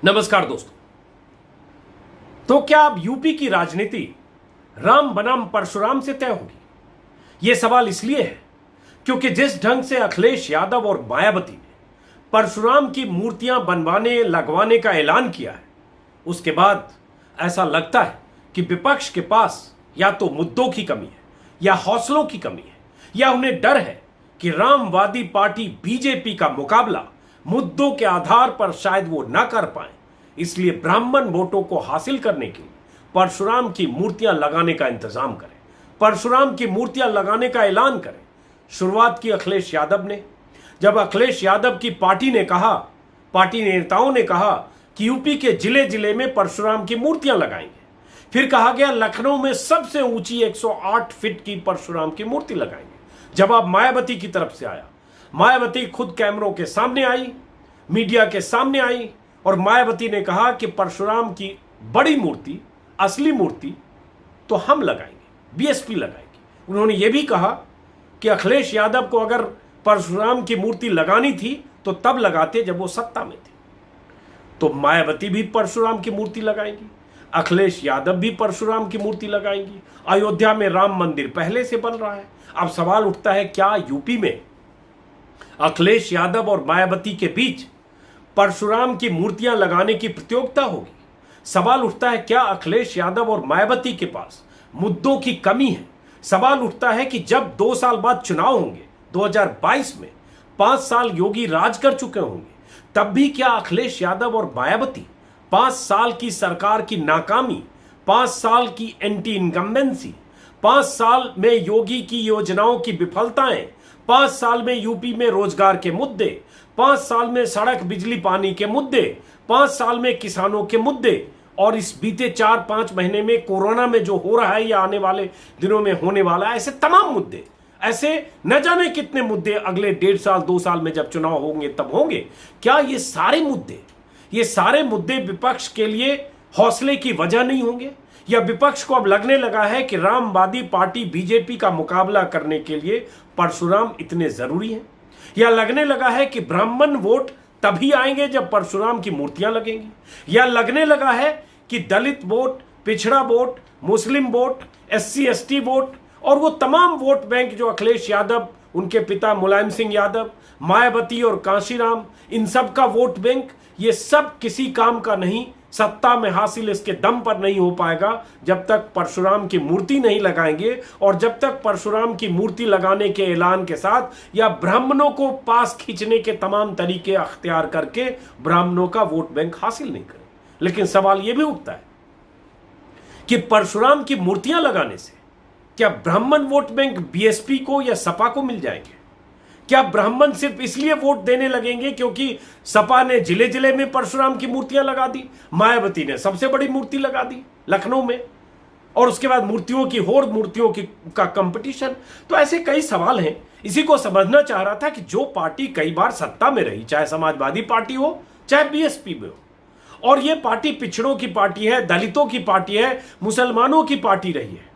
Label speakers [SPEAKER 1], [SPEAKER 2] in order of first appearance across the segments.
[SPEAKER 1] नमस्कार दोस्तों। तो क्या अब यूपी की राजनीति राम बनाम परशुराम से तय होगी? यह सवाल इसलिए है क्योंकि जिस ढंग से अखिलेश यादव और मायावती ने परशुराम की मूर्तियां बनवाने लगवाने का ऐलान किया है, उसके बाद ऐसा लगता है कि विपक्ष के पास या तो मुद्दों की कमी है या हौसलों की कमी है, या उन्हें डर है कि रामवादी पार्टी बीजेपी का मुकाबला मुद्दों के आधार पर शायद वो ना कर पाए, इसलिए ब्राह्मण वोटों को हासिल करने के लिए परशुराम की मूर्तियां लगाने का इंतजाम करें, परशुराम की मूर्तियां लगाने का ऐलान करें। शुरुआत की अखिलेश यादव ने, जब अखिलेश यादव की पार्टी नेताओं ने कहा कि यूपी के जिले जिले में परशुराम की मूर्तियां लगाएंगे। फिर कहा गया लखनऊ में सबसे ऊंची 108 फीट की परशुराम की मूर्ति लगाएंगे। जवाब मायावती की तरफ से आया। मायावती खुद कैमरों के सामने आई, मीडिया के सामने आई और मायावती ने कहा कि परशुराम की बड़ी मूर्ति, असली मूर्ति तो हम लगाएंगे, बीएसपी लगाएगी। उन्होंने यह भी कहा कि अखिलेश यादव को अगर परशुराम की मूर्ति लगानी थी तो तब लगाते जब वो सत्ता में थे। तो मायावती भी परशुराम की मूर्ति लगाएंगी, अखिलेश यादव भी परशुराम की मूर्ति लगाएंगी। अयोध्या में राम मंदिर पहले से बन रहा है। अब सवाल उठता है, क्या यूपी में अखिलेश यादव और मायावती के बीच परशुराम की मूर्तियां लगाने की प्रतियोगिता होगी? सवाल उठता है, क्या अखिलेश यादव और मायावती के पास मुद्दों की कमी है? सवाल उठता है कि जब 2 साल बाद चुनाव होंगे 2022 में, 5 साल योगी राज कर चुके होंगे, तब भी क्या अखिलेश यादव और मायावती 5 साल की सरकार की नाकामी, 5 साल की एंटी इनकम्बेंसी, 5 साल में योगी की योजनाओं की विफलताएं, 5 साल में यूपी में रोजगार के मुद्दे, 5 साल में सड़क बिजली पानी के मुद्दे, 5 साल में किसानों के मुद्दे, और इस बीते 4-5 महीने में कोरोना में जो हो रहा है या आने वाले दिनों में होने वाला है, ऐसे तमाम मुद्दे, ऐसे न जाने कितने मुद्दे अगले 1.5 साल 2 साल में जब चुनाव होंगे तब होंगे। क्या ये सारे मुद्दे विपक्ष के लिए हौसले की वजह नहीं होंगे? या विपक्ष को अब लगने लगा है कि रामवादी पार्टी बीजेपी का मुकाबला करने के लिए परशुराम इतने जरूरी हैं? या लगने लगा है कि ब्राह्मण वोट तभी आएंगे जब परशुराम की मूर्तियां लगेंगी? या लगने लगा है कि दलित वोट, पिछड़ा वोट, मुस्लिम वोट, SC ST वोट और वो तमाम वोट बैंक जो अखिलेश यादव, उनके पिता मुलायम सिंह यादव, मायावती और कांशीराम, इन सब का वोट बैंक, ये सब किसी काम का नहीं, सत्ता में हासिल इसके दम पर नहीं हो पाएगा जब तक परशुराम की मूर्ति नहीं लगाएंगे। और जब तक परशुराम की मूर्ति लगाने के ऐलान के साथ या ब्राह्मणों को पास खींचने के तमाम तरीके अख्तियार करके ब्राह्मणों का वोट बैंक हासिल नहीं करें। लेकिन सवाल यह भी उठता है कि परशुराम की मूर्तियां लगाने से क्या ब्राह्मण वोट बैंक बीएसपी को या सपा को मिल जाएंगे? क्या ब्राह्मण सिर्फ इसलिए वोट देने लगेंगे क्योंकि सपा ने जिले जिले में परशुराम की मूर्तियां लगा दी, मायावती ने सबसे बड़ी मूर्ति लगा दी लखनऊ में, और उसके बाद मूर्तियों का कंपटीशन? तो ऐसे कई सवाल हैं। इसी को समझना चाह रहा था कि जो पार्टी कई बार सत्ता में रही, चाहे समाजवादी पार्टी हो चाहे बीएसपी में हो, और यह पार्टी पिछड़ों की पार्टी है, दलितों की पार्टी है, मुसलमानों की पार्टी रही है,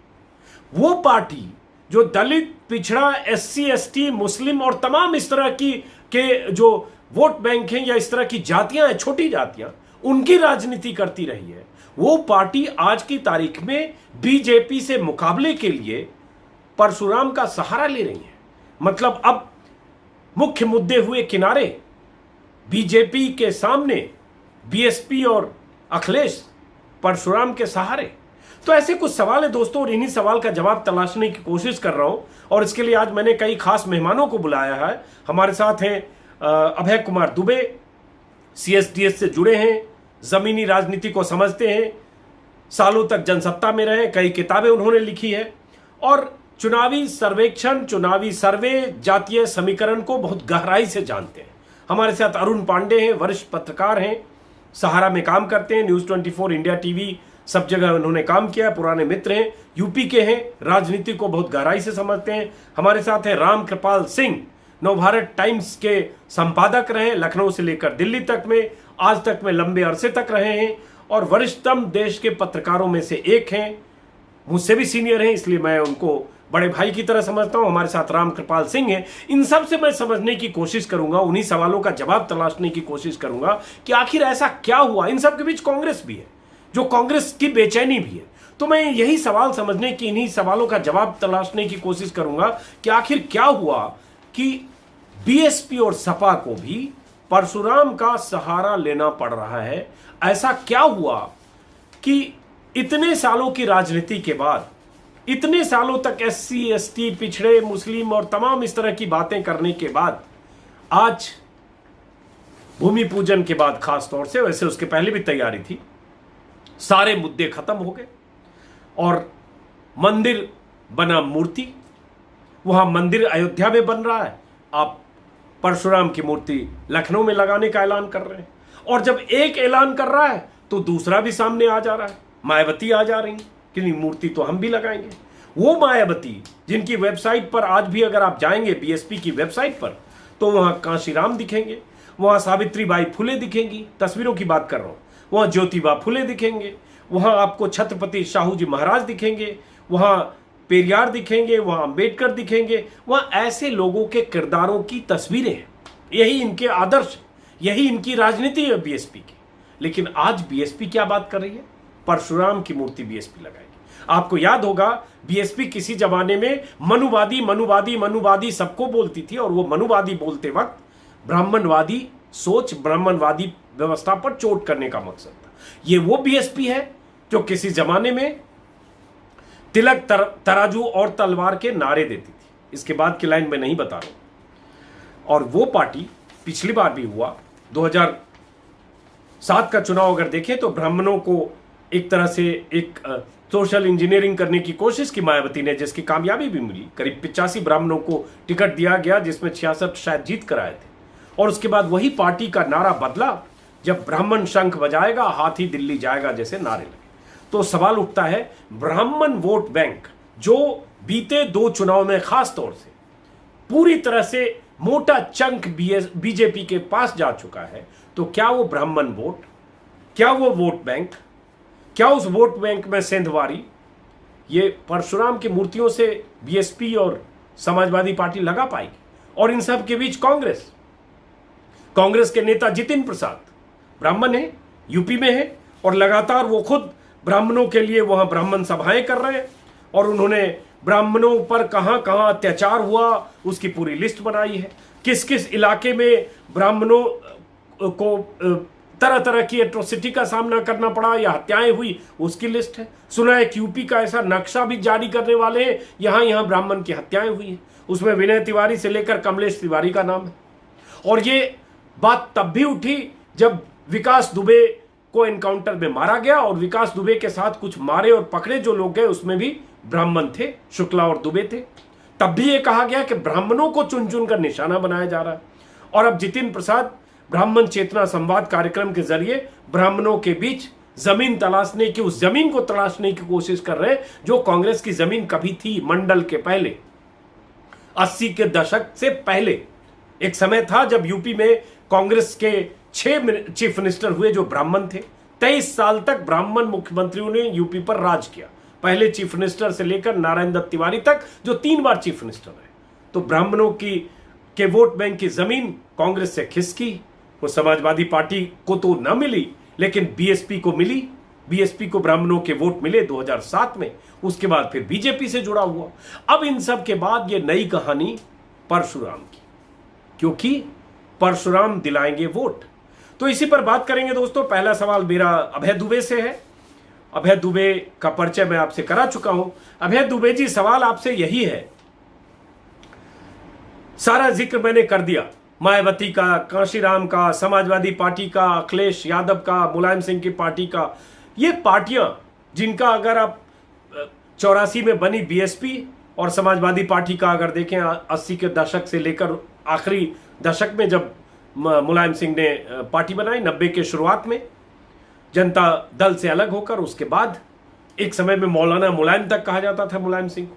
[SPEAKER 1] वो पार्टी जो दलित, पिछड़ा, SC ST, मुस्लिम और तमाम इस तरह की के जो वोट बैंक हैं या इस तरह की जातियां हैं, छोटी जातियां, उनकी राजनीति करती रही है, वो पार्टी आज की तारीख में बीजेपी से मुकाबले के लिए परशुराम का सहारा ले रही है। मतलब अब मुख्य मुद्दे हुए किनारे, बीजेपी के सामने बीएसपी और अखिलेश परशुराम के सहारे। तो ऐसे कुछ सवाल है दोस्तों, और इन्हीं सवाल का जवाब तलाशने की कोशिश कर रहा हूं। और इसके लिए आज मैंने कई खास मेहमानों को बुलाया है। हमारे साथ हैं अभय कुमार दुबे, CSDS से जुड़े हैं, जमीनी राजनीति को समझते हैं, सालों तक जनसत्ता में रहे, कई किताबें उन्होंने लिखी है और चुनावी सर्वेक्षण, चुनावी सर्वे, जातीय समीकरण को बहुत गहराई से जानते हैं। हमारे साथ अरुण पांडे हैं, वरिष्ठ पत्रकार हैं, सहारा में काम करते हैं, न्यूज़ 24, इंडिया टीवी, सब जगह उन्होंने काम किया, पुराने मित्र हैं, यूपी के हैं, राजनीति को बहुत गहराई से समझते हैं। हमारे साथ हैं राम कृपाल सिंह, नवभारत टाइम्स के संपादक रहे, लखनऊ से लेकर दिल्ली तक में, आज तक में लंबे अरसे तक रहे हैं और वरिष्ठतम देश के पत्रकारों में से एक हैं, मुझसे भी सीनियर हैं, इसलिए मैं उनको बड़े भाई की तरह समझता हूं। हमारे साथ राम कृपाल सिंह हैं। इन सब से मैं समझने की कोशिश करूंगा, उन्हीं सवालों का जवाब तलाशने की कोशिश करूंगा कि आखिर ऐसा क्या हुआ। इन सब के बीच कांग्रेस भी है, जो कांग्रेस की बेचैनी भी है। तो मैं यही सवाल समझने की, इन्हीं सवालों का जवाब तलाशने की कोशिश करूंगा कि आखिर क्या हुआ कि बीएसपी और सपा को भी परशुराम का सहारा लेना पड़ रहा है। ऐसा क्या हुआ कि इतने सालों की राजनीति के बाद, इतने सालों तक एससी एसटी, पिछड़े, मुस्लिम और तमाम इस तरह की बातें करने के बाद आज भूमि पूजन के बाद, खास तौर से, वैसे उसके पहले भी तैयारी थी, सारे मुद्दे खत्म हो गए और मंदिर बना मूर्ति। वहां मंदिर अयोध्या में बन रहा है, आप परशुराम की मूर्ति लखनऊ में लगाने का ऐलान कर रहे हैं। और जब एक ऐलान कर रहा है तो दूसरा भी सामने आ जा रहा है। मायावती आ जा रही है कि नहीं, मूर्ति तो हम भी लगाएंगे। वो मायावती जिनकी वेबसाइट पर आज भी अगर आप जाएंगे बीएसपी की वेबसाइट पर, तो वहां कांशीराम दिखेंगे, वहां सावित्रीबाई फुले दिखेंगी, तस्वीरों की बात कर रहा हूं, वहां ज्योतिबा फुले दिखेंगे, वहां आपको छत्रपति शाहू जी महाराज दिखेंगे, वहां पेरियार दिखेंगे, वहां अंबेडकर दिखेंगे। वहां ऐसे लोगों के किरदारों की तस्वीरें हैं। यही इनके आदर्श, यही इनकी राजनीति है बीएसपी की। लेकिन आज बीएसपी क्या बात कर रही है? परशुराम की मूर्ति बीएसपी लगाएगी। आपको याद होगा, बीएसपी किसी जमाने में मनुवादी मनुवादी मनुवादी सबको बोलती थी, और वो मनुवादी बोलते वक्त ब्राह्मणवादी सोच, ब्राह्मणवादी व्यवस्था पर चोट करने का मकसद था। ये वो बीएसपी है जो किसी जमाने में तिलक, तराजू और तलवार के नारे देती थी। इसके बाद की लाइन में नहीं बता रहा हूं। और वो पार्टी पिछली बार भी हुआ, 2007 का चुनाव अगर देखें तो ब्राह्मणों को एक तरह से एक सोशल इंजीनियरिंग करने की कोशिश की मायावती ने, जिसकी कामयाबी भी मिली। करीब 85 ब्राह्मणों को टिकट दिया गया, जिसमें 66 शायद जीत कर आए थे। और उसके बाद वही पार्टी का नारा बदला, जब ब्राह्मण शंख बजाएगा हाथी दिल्ली जाएगा जैसे नारे लगे। तो सवाल उठता है, ब्राह्मण वोट बैंक जो बीते 2 चुनाव में खास तौर से पूरी तरह से मोटा चंक बीजेपी के पास जा चुका है, तो क्या वो ब्राह्मण वोट, क्या वो वोट बैंक, क्या उस वोट बैंक में सेंधवारी, ये परशुराम की मूर्तियों से बीएसपी और समाजवादी पार्टी लगा पाएगी? और इन सब के बीच कांग्रेस के नेता जितिन प्रसाद ब्राह्मण है, यूपी में है, और लगातार वो खुद ब्राह्मणों के लिए वहां ब्राह्मण सभाएं कर रहे हैं। और उन्होंने ब्राह्मणों पर कहां कहां अत्याचार हुआ उसकी पूरी लिस्ट बनाई है। किस किस इलाके में ब्राह्मणों को तरह तरह की एट्रोसिटी का सामना करना पड़ा या हत्याएं हुई, उसकी लिस्ट है। सुना है कि यूपी का ऐसा नक्शा भी जारी करने वाले हैं, यहां ब्राह्मण की हत्याएं हुई हैं, उसमें विनय तिवारी से लेकर कमलेश तिवारी का नाम है। और ये बात तब भी उठी जब विकास दुबे को एनकाउंटर में मारा गया, और विकास दुबे के साथ कुछ मारे और पकड़े जो लोग गए उसमें भी ब्राह्मण थे, शुक्ला और दुबे थे। तब भी ये कहा गया कि ब्राह्मणों को चुन चुन कर निशाना बनाया जा रहा है। और अब जितिन प्रसाद ब्राह्मण चेतना संवाद कार्यक्रम के जरिए ब्राह्मणों के बीच जमीन तलाशने की, उस जमीन को तलाशने की कोशिश कर रहे हैं जो कांग्रेस की जमीन कभी थी। मंडल के पहले, 80 के दशक से पहले एक समय था जब यूपी में कांग्रेस के 6 चीफ मिनिस्टर हुए जो ब्राह्मण थे। 23 साल तक ब्राह्मण मुख्यमंत्रियों ने यूपी पर राज किया, पहले चीफ मिनिस्टर से लेकर नारायण दत्त तिवारी तक, जो 3 बार चीफ मिनिस्टर रहे। तो ब्राह्मणों के वोट बैंक की जमीन कांग्रेस से खिसकी। वो समाजवादी पार्टी को तो न मिली, लेकिन बीएसपी को मिली। बीएसपी को ब्राह्मणों के वोट मिले 2007 में। उसके बाद फिर बीजेपी से जुड़ा हुआ। अब इन सब के बाद ये नई कहानी परशुराम की, क्योंकि परशुराम दिलाएंगे वोट। तो इसी पर बात करेंगे दोस्तों। पहला सवाल मेरा अभय दुबे से है। अभय दुबे का परिचय मैं आपसे करा चुका हूं। अभय दुबे जी, सवाल आपसे यही है, सारा जिक्र मैंने कर दिया, मायावती का, कांशीराम का, समाजवादी पार्टी का, अखिलेश यादव का, मुलायम सिंह की पार्टी का। ये पार्टियां जिनका अगर आप 84 में बनी बीएसपी और समाजवादी पार्टी का अगर देखें 80 के दशक से लेकर आखिरी दशक में जब मुलायम सिंह ने पार्टी बनाई, 90 के शुरुआत में जनता दल से अलग होकर, उसके बाद एक समय में मौलाना मुलायम तक कहा जाता था मुलायम सिंह को।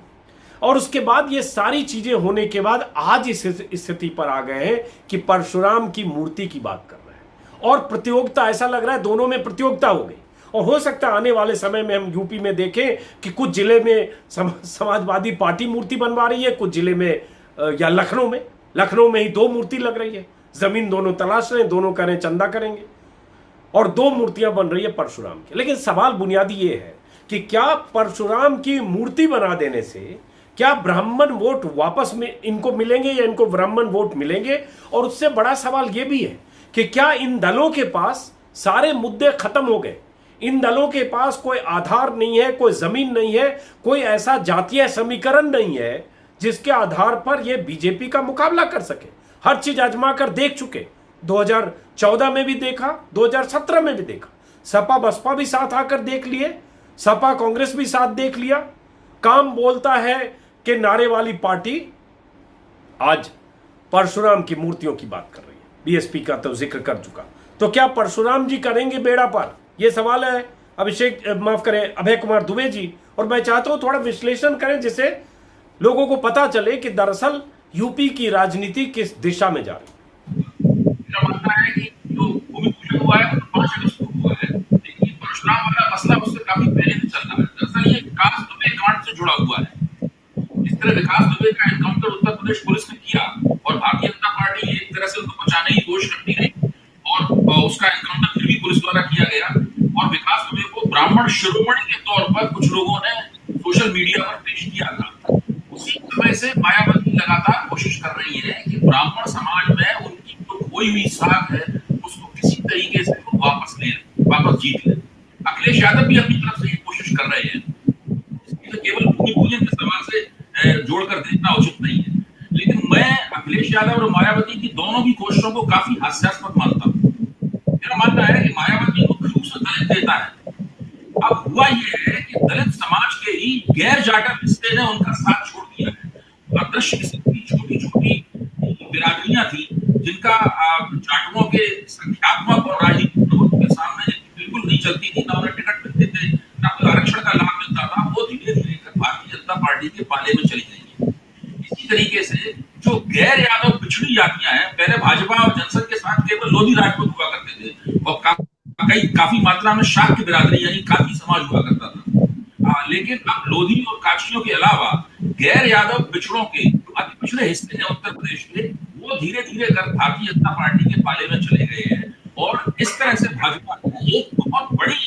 [SPEAKER 1] और उसके बाद ये सारी चीजें होने के बाद आज इस स्थिति पर आ गए हैं कि परशुराम की मूर्ति की बात कर रहे हैं। और प्रतियोगिता, ऐसा लग रहा है दोनों में प्रतियोगिता हो गई। और हो सकता है आने वाले समय में हम यूपी में देखें कि कुछ जिले में समाजवादी पार्टी मूर्ति बनवा रही है, कुछ जिले में या लखनऊ में ही 2 मूर्ति लग रही है, जमीन दोनों तलाश रहे हैं, दोनों कह रहे हैं चंदा करेंगे, और 2 मूर्तियां बन रही है परशुराम की। लेकिन सवाल बुनियादी ये है कि क्या परशुराम की मूर्ति बना देने से क्या ब्राह्मण वोट वापस में इनको मिलेंगे या इनको ब्राह्मण वोट मिलेंगे? और उससे बड़ा सवाल यह भी है कि क्या इन दलों के पास सारे मुद्दे खत्म हो गए? इन दलों के पास कोई आधार नहीं है, कोई जमीन नहीं है, कोई ऐसा जातीय समीकरण नहीं है जिसके आधार पर यह बीजेपी का मुकाबला कर सके। हर चीज आजमा कर देख चुके, 2014 में भी देखा, 2017 में भी देखा, सपा बसपा भी साथ आकर देख लिए, सपा कांग्रेस भी साथ देख लिया। काम बोलता है कि नारे वाली पार्टी आज परशुराम की मूर्तियों की बात कर रही है। बीएसपी का तो जिक्र कर चुका, तो क्या परशुराम जी करेंगे बेड़ा पार? यह सवाल है अभय कुमार दुबे जी। और मैं चाहता हूं थोड़ा विश्लेषण करें जिससे लोगों को पता चले कि दरअसल यूपी की राजनीति किस दिशा में जा रही है।
[SPEAKER 2] मेरा मानना है कि जो भूमि पूजन हुआ है वो 5 अगस्त को हुआ है, लेकिन परशुराम वाला मसला उससे काफी पहले से चल रहा है। दरअसल ये विकास दुबे कांड से जुड़ा हुआ है। इस तरह विकास दुबे का एनकाउंटर उत्तर प्रदेश पुलिस ने किया और भारतीय जनता पार्टी एक तरह से उसको बचाने की कोशिश करती रही और उसका एनकाउंटर फिर भी पुलिस द्वारा किया गया और विकास दुबे को ब्राह्मण शिरोमणि के तौर पर कुछ लोगों ने सोशल मीडिया पर पेश किया था। उसी समय से मायावती लगातार कोशिश कर रही है कि ब्राह्मण समाज में उनकी जो खोई हुई साख है उसको किसी तरीके से वापस जीत ले। अखिलेश यादव भी अपनी तरफ से ये कोशिश कर रहे हैं। इसलिए केवल भूमि पूजन के सवाल से जोड़कर देखना उचित नहीं है, लेकिन मैं अखिलेश यादव और मायावती की दोनों की कोशिशों को काफी हास्यास्पद मानता हूँ। मेरा मानना है कि मायावती को क्यों से दलित देता है। अब हुआ यह है कि दलित समाज के ही गैर जाटव हिस्से ने उनका साथ छोड़ दिया है। अदृश्य किस्म की छोटी छोटी बिरादरियां थी जिनका जाटवों के संख्यात्मक और राजनीतिक के सामने बिल्कुल नहीं चलती थी, ना उन्हें टिकट मिलते थे, ना कोई आरक्षण का लाभ मिलता था। वो धीरे धीरे भारतीय जनता पार्टी के पाले में चली गई। इसी तरीके से जो गैर यादव पिछड़ी जातियां हैं, पहले भाजपा और जनसंघ के साथ केवल लोधी राजपूत हुआ करते थे और काफी मात्रा में शाक्य बिरादरी यानी काफी समाज हुआ करता था। लेकिन अब लोधी और काछियों के अलावा गैर यादव पिछड़ों के अति पिछड़े हिस्से हैं उत्तर प्रदेश के, वो धीरे धीरे कर भारतीय जनता पार्टी के पाले में चले गए हैं और इस तरह से भाजपा ने एक बहुत बड़ी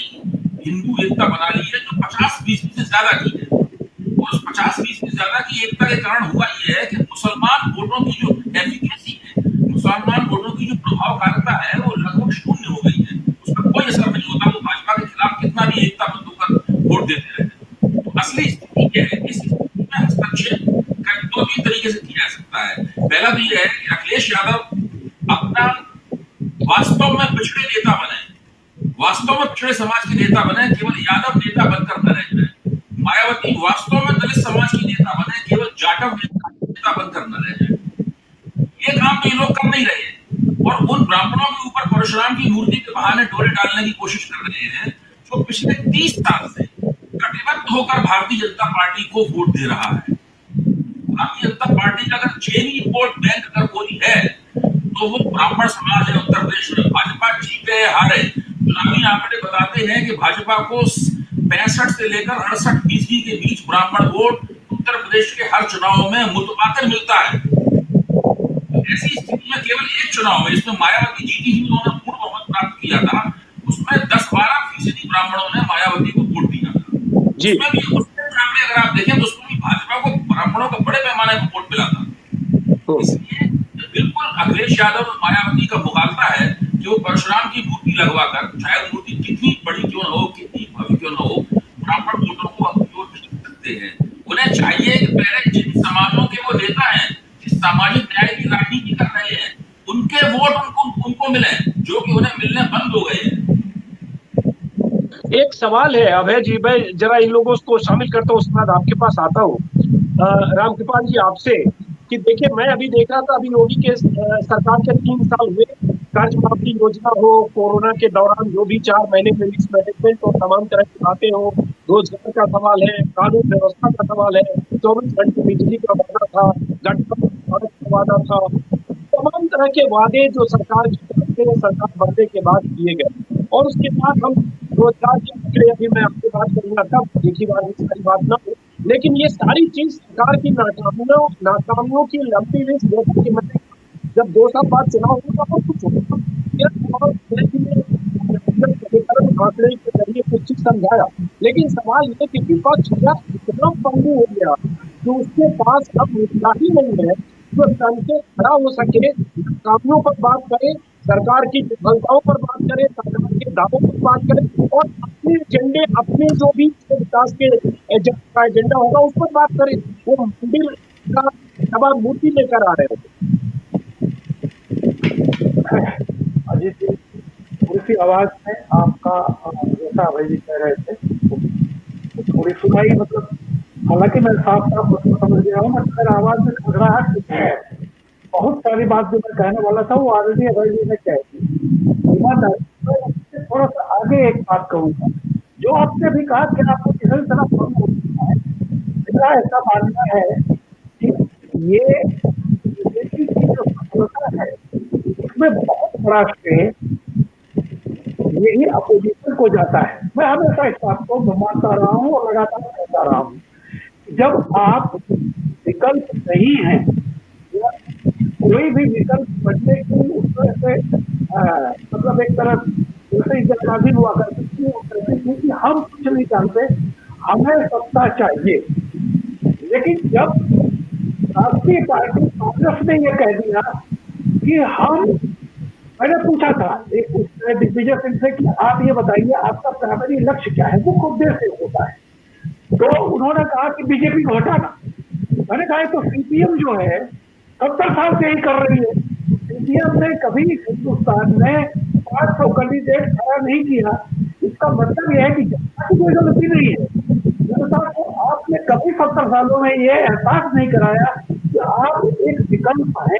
[SPEAKER 2] हिंदू एकता बना ली है जो 50-20 से ज्यादा की है। और उस 50-20 से ज्यादा की एकता के कारण हुआ यह है कि मुसलमान वोटों की जो एफिकेसी है, मुसलमान वोटों की जो प्रभावकारिता है वो लगभग शून्य हो गई है। उसका कोई असर नहीं होता। वो भाजपा के खिलाफ कितना भी एकता बंधु कर वोट देते रहे। तो असली स्थिति क्या है? इस स्थिति में हस्तक्षेप 2-3 तरीके से किया जा सकता है। पहला तो यह है कि अखिलेश यादव अपना वास्तव में पिछड़े नेता बने, वास्तव में पिछड़े समाज के नेता बने, केवल यादव नेता बनकर न रह जाए। मायावती वास्तव में दलित समाज की नेता बने, केवल जाटव नेता बनकर न रह जाए। ये काम तो ये लोग कर नहीं रहे और उन ब्राह्मणों के ऊपर परशुराम की मूर्ति के बहाने डोरे डालने की कोशिश कर रहे हैं जो पिछले 30 साल से कटिबद्ध होकर भारतीय जनता पार्टी को वोट दे रहा है। भारतीय जनता पार्टी का अगर चेनी वोट बैंक अगर कोई है तो वो ब्राह्मण समाज है उत्तर प्रदेश में। भाजपा जीते हारे, चुनावी आंकड़े बताते हैं कि भाजपा को 65 से लेकर 68% के बीच ब्राह्मण वोट उत्तर प्रदेश के हर चुनाव में मुतबातर मिलता है। ऐसी स्थिति में केवल एक चुनाव में जिसमें मायावती जीती थी, उन्होंने पूर्ण बहुमत प्राप्त किया था, उसमें 10-12% ब्राह्मणों ने मायावती को वोट दिया था। उसमें भी आंकड़े अगर आप देखें तो उसमें भी भाजपा को ब्राह्मणों का बड़े पैमाने पर वोट मिला था। इसलिए बिल्कुल अखिलेश यादव और मायावती का मुकाबला है कि वो परशुराम की मूर्ति लगवाकर, चाहे मूर्ति कितनी बड़ी क्यों न हो, कितनी भव्य क्यों न हो, ब्राह्मण वोटों को अपनी ओर खींच सकते हैं। उन्हें चाहिए कि पहले जिन समाजों के वो नेता हैं, जिस सामाजिक न्याय की राजनीति कर रहे हैं, उनके वोट उनको मिले जो कि उन्हें मिलने बंद हो गए हैं।
[SPEAKER 1] एक सवाल है अभय जी, मैं जरा इन लोगों को शामिल करता हूँ, उसके बाद आपके पास आता हूँ। रामकृपाल जी आपसे कि देखिए, मैं अभी देख रहा था, अभी योगी के सरकार के 3 साल हुए, कर्ज माफी योजना हो, कोरोना के दौरान जो भी 4 महीने में रिस्क मैनेजमेंट और तमाम तरह की बातें हो, रोजगार का सवाल है, कानून व्यवस्था का सवाल है, 24 घंटे बिजली का वादा था, गठबंधन का वादा था, तमाम तरह के वादे जो सरकार बनने के बाद किए गए और उसके बाद हम रोजगार के लिए अभी मैं आपसे बात करूंगा तब एक ही बार में सारी बात ना हो, लेकिन ये सारी चीज सरकार की नाकामियों की लंबी लिस्ट, जैसा कि मैंने जब 2 साल बाद चुनाव होगा और कुछ होगा और समीकरण आंकड़े के जरिए कुछ चीज समझाया, लेकिन सवाल ये कि विपक्ष क्या इतना पंगु हो गया कि उसके पास अब मुद्दा ही नहीं है जो तन से खड़ा हो सके, कामों पर बात करे, सरकार की विफलताओं पर बात करे, सरकार के दावों पर बात करे और अपने एजेंडे, अपने जो भी विकास के का एजेंडा होगा उस पर बात करे। वो मंदिर का जवाब मूर्ति लेकर आ रहे हैं।
[SPEAKER 3] अजीत जी, थोड़ी सी आवाज में आपका जैसा अभय जी कह रहे थे तो थोड़ी सुनाई, मतलब हालांकि मैं साफ साफ मतलब समझ गया हूँ, मगर आवाज में खड़खड़ाहट कुछ है। बहुत सारी बात जो मैं कहने वाला था वो ऑलरेडी अभय जी ने कह दी। ईमानदारी थोड़ा सा आगे एक बात कहूंगा, जो आपने भी कहा कि आपको किसी तरह फर्म होता है, मेरा ऐसा मानना है कि ये बीजेपी की जो सफलता है उसमें बहुत बड़ा श्रेय यही अपोजिशन को जाता है। मैं हमेशा इस बात को मानता रहा हूँ और लगातार कहता रहा हूँ, जब आप विकल्प नहीं है, कोई भी विकल्प बनने की उसमें से मतलब एक तरह जैसे जल्दबाजी हुआ करती थी, वो कहती थी कि हम कुछ नहीं जानते, हमें सत्ता चाहिए। लेकिन जब राष्ट्रीय पार्टी कांग्रेस ने यह कह दिया कि हम, मैंने पूछा था एक दिग्विजय सिंह से कि आप ये बताइए आपका प्राइमरी लक्ष्य क्या है, मुख्य उद्देश्य होता है, तो उन्होंने कहा कि बीजेपी को हटाना। मैंने कहा तो सीपीएम जो है 70 साल से ही कर रही है, सीपीएम ने कभी हिंदुस्तान में 500 कैंडिडेट खड़ा नहीं किया। इसका मतलब यह है कि जनता की कोई गलती नहीं है, जनता को आपने कभी 70 सालों में ये एहसास नहीं कराया कि आप एक विकल्प है।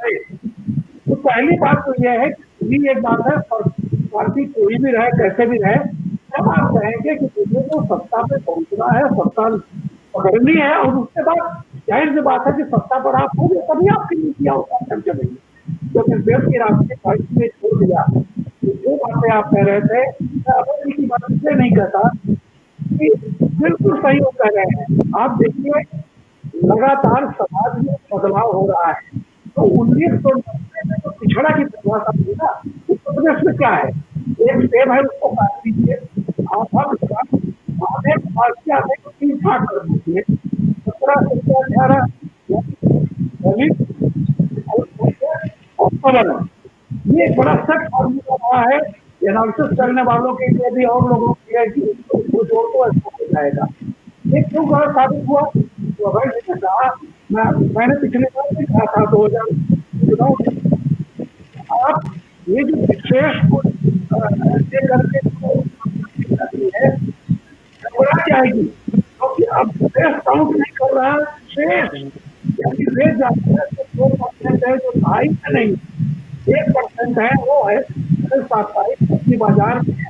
[SPEAKER 3] तो पहली बात तो यह है कि एक बात है, पार्टी कोई भी रहे कैसे भी रहे, जब आप कहेंगे कि मुझे तो सत्ता पे पहुंचना है, सत्ता पकड़नी है, और उसके बाद जाहिर सी बात है कि सत्ता पर आप होंगे तभी आपकी नीतियां उतार चलेंगी। जब इस देश की राष्ट्रीय पार्टी ने छोड़ दिया तो जो बातें आप कह रहे थे, मैं अपनी की बात इसलिए नहीं कहता कि बिल्कुल सही वो कह रहे हैं। आप देखिए लगातार समाज में बदलाव हो रहा है, तो 1990 में तो पिछड़ा की परिभाषा थी ना, उत्तर प्रदेश में क्या है, एक सेब है उसको काट दीजिए, आधे को 3 भाग कर दीजिए, 17 से 18 दलित और ये एक बड़ा सख्त फॉर्मूला रहा है एनालिसिस करने वालों के लिए भी और लोगों के लिए कि इसको जोड़ तो ऐसा हो जाएगा। ये क्यों गलत साबित हुआ? तो अभय जी ने कहा, मैंने पिछले बार भी कहा था 2000 आप ये जो विशेष को करके है घबरा जाएगी, क्योंकि अब विशेष काउंट नहीं कर रहा है, शेष यानी वे जाते हैं तो 2% है जो 2.5 नहीं 1% है, वो है साप्ताहिक सब्जी बाजार में।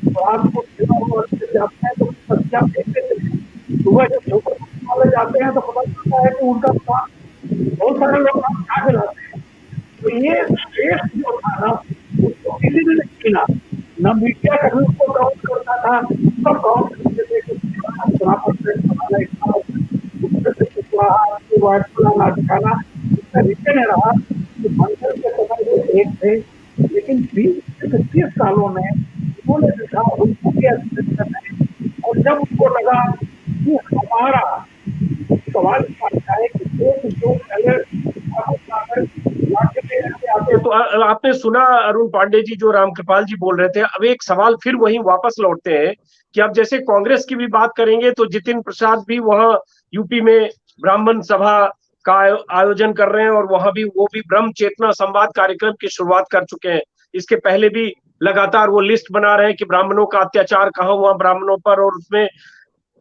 [SPEAKER 3] तो आपको जाते हैं तो सब्जियां फेंक देते हैं, सुबह जब ठोकर वाले जाते हैं तो पता चलता है कि उनका बहुत सारे लोग खा के लाते हैं। तो ये श्रेष्ठ जो था ना उसको किसी ने नहीं किया, न मीडिया कभी उसको काउंट करता था, सब काउंट करते थे कि दिखाना तरीके ने रहा कि मंदिर के समय जो एक थे, लेकिन 20-30 सालों में उन्होंने देखा उनको भी और जब उनको लगा कि हमारा सवाल है कि एक जो
[SPEAKER 1] तो आपने सुना अरुण पांडे जी जो रामकृपाल जी बोल रहे थे। अब एक सवाल फिर वहीं वापस लौटते हैं कि अब जैसे कांग्रेस की भी बात करेंगे तो जितिन प्रसाद भी वहां यूपी में ब्राह्मण सभा का आयोजन कर रहे हैं और वहां भी वो भी ब्रह्म चेतना संवाद कार्यक्रम की शुरुआत कर चुके हैं। इसके पहले भी लगातार वो लिस्ट बना रहे हैं कि ब्राह्मणों का अत्याचार कहाँ हुआ ब्राह्मणों पर, और उसमें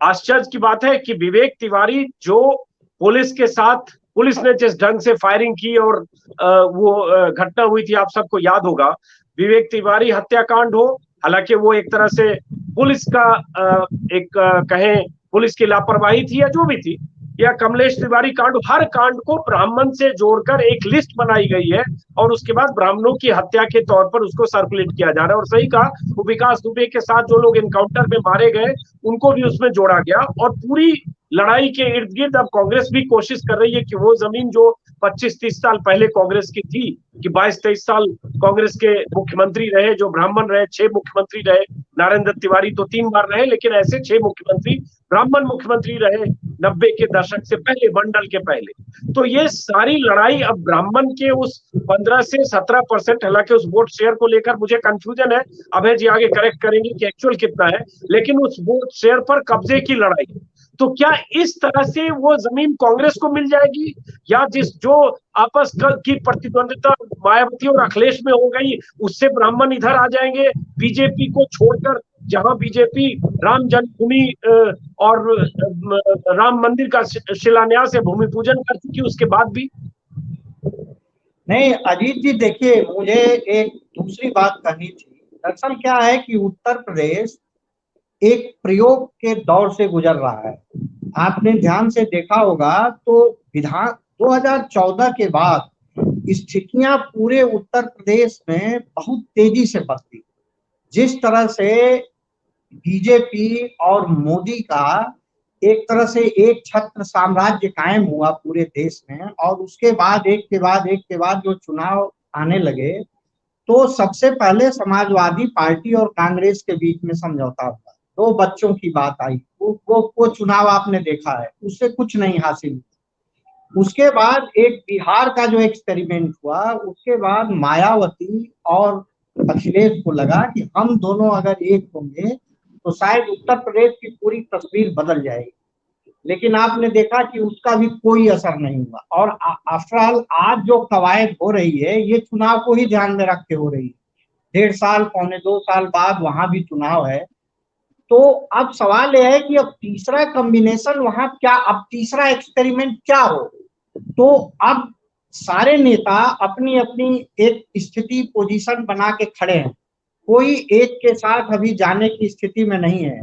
[SPEAKER 1] आश्चर्य की बात है कि विवेक तिवारी जो पुलिस के साथ, पुलिस ने जिस ढंग से फायरिंग की और वो घटना हुई थी आप सबको याद होगा, विवेक तिवारी हत्याकांड हो, हालांकि वो एक तरह से पुलिस का एक कहें पुलिस की लापरवाही थी या जो भी थी, या कमलेश तिवारी कांड, हर कांड को ब्राह्मण से जोड़कर एक लिस्ट बनाई गई है और उसके बाद ब्राह्मणों की हत्या के तौर पर उसको सर्कुलेट किया जा रहा है। और सही कहा, वो विकास दुबे के साथ जो लोग एनकाउंटर में मारे गए उनको भी उसमें जोड़ा गया। और पूरी लड़ाई के इर्द गिर्द अब कांग्रेस भी कोशिश कर रही है कि वो जमीन जो 25-30 साल पहले कांग्रेस की थी, कि 22-23 साल कांग्रेस के मुख्यमंत्री रहे जो ब्राह्मण रहे, 6 मुख्यमंत्री रहे, नारायण दत्त तिवारी तो 3 बार रहे, लेकिन ऐसे 6 मुख्यमंत्री ब्राह्मण मुख्यमंत्री रहे 90 के दशक से पहले, मंडल के पहले। तो ये सारी लड़ाई अब ब्राह्मण के उस 15 से 17%, हालांकि उस वोट शेयर को लेकर मुझे कंफ्यूजन है, अभय जी आगे करेक्ट करेंगे कि एक्चुअल कितना है, लेकिन उस वोट शेयर पर कब्जे की लड़ाई। तो क्या इस तरह से वो जमीन कांग्रेस को मिल जाएगी, या जिस जो आपस की प्रतिद्वंदिता मायावती और अखिलेश में हो गई उससे ब्राह्मण इधर आ जाएंगे बीजेपी को छोड़कर, जहां बीजेपी राम जन्मभूमि और राम मंदिर का शिलान्यास या भूमि पूजन कर चुकी उसके बाद भी।
[SPEAKER 4] नहीं अजीत जी, देखिए मुझे एक दूसरी बात कहनी थी। दरअसल क्या है कि उत्तर प्रदेश एक प्रयोग के दौर से गुजर रहा है। आपने ध्यान से देखा होगा तो विधान 2014 के बाद स्थितियां पूरे उत्तर प्रदेश में बहुत तेजी से बदली। जिस तरह से बीजेपी और मोदी का एक तरह से एक छत्र साम्राज्य कायम हुआ पूरे देश में, और उसके बाद एक के बाद जो चुनाव आने लगे, तो सबसे पहले समाजवादी पार्टी और कांग्रेस के बीच में समझौता हुआ। 2 बच्चों की बात आई, वो चुनाव आपने देखा है, उससे कुछ नहीं हासिल। उसके बाद एक बिहार का जो एक्सपेरिमेंट हुआ, उसके बाद मायावती और अखिलेश को लगा कि हम दोनों अगर एक होंगे तो शायद उत्तर प्रदेश की पूरी तस्वीर बदल जाएगी। लेकिन आपने देखा कि उसका भी कोई असर नहीं हुआ। और आफ्टर ऑल आज जो कवायद हो रही है, ये चुनाव को ही ध्यान में रख के हो रही है। 1.5 साल, 2.25 साल बाद वहां भी चुनाव है। तो अब सवाल यह है कि अब तीसरा कॉम्बिनेशन वहां क्या, अब तीसरा एक्सपेरिमेंट क्या हो। तो अब सारे नेता अपनी अपनी एक स्थिति, पोजीशन बना के खड़े हैं। कोई एक के साथ अभी जाने की स्थिति में नहीं है।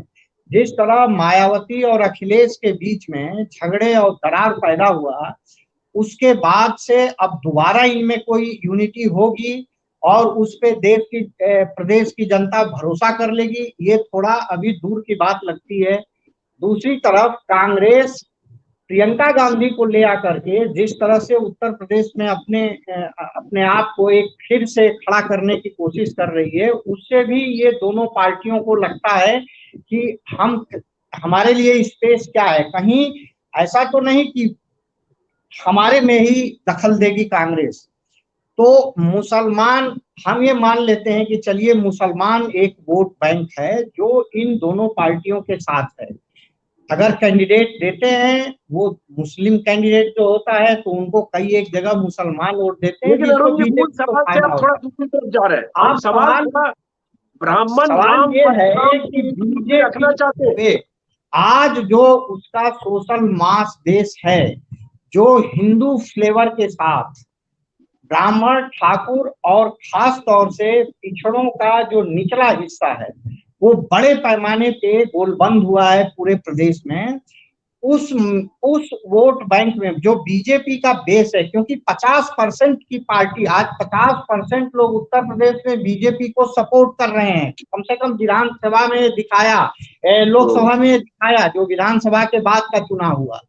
[SPEAKER 4] जिस तरह मायावती और अखिलेश के बीच में झगड़े और दरार पैदा हुआ, उसके बाद से अब दोबारा इनमें कोई यूनिटी होगी और उस पे देश की, प्रदेश की जनता भरोसा कर लेगी, ये थोड़ा अभी दूर की बात लगती है। दूसरी तरफ कांग्रेस प्रियंका गांधी को ले आकर के जिस तरह से उत्तर प्रदेश में अपने आप को एक फिर से खड़ा करने की कोशिश कर रही है, उससे भी ये दोनों पार्टियों को लगता है कि हमारे लिए स्पेस क्या है। कहीं ऐसा तो नहीं कि हमारे में ही दखल देगी कांग्रेस। तो मुसलमान, हम ये मान लेते हैं कि चलिए मुसलमान एक वोट बैंक है जो इन दोनों पार्टियों के साथ है। अगर कैंडिडेट देते हैं, वो मुस्लिम कैंडिडेट जो होता है, तो उनको कई एक जगह मुसलमान वोट देते हैं।
[SPEAKER 1] लेकिन अरुण जी, मूल सवाल से आप थोड़ा दूसरी तरफ जा रहे हैं। आप सवाल ब्राह्मण
[SPEAKER 4] सवाल ये है कि बीजेपी
[SPEAKER 1] रखना चाहते हैं।
[SPEAKER 4] आज जो उसका सोशल मास देश है, जो हिंदू फ्लेवर के साथ ब्राह्मण, ठाकुर और खास तौर से पिछड़ों का जो निचला हिस्सा है, वो बड़े पैमाने पे गोलबंद हुआ है पूरे प्रदेश में। उस वोट बैंक में जो बीजेपी का बेस है, क्योंकि 50% की पार्टी, आज 50% लोग उत्तर प्रदेश में बीजेपी को सपोर्ट कर रहे हैं। कम से कम विधानसभा में दिखाया, लोकसभा में दिखाया, जो विधानसभा के बाद का चुनाव हुआ।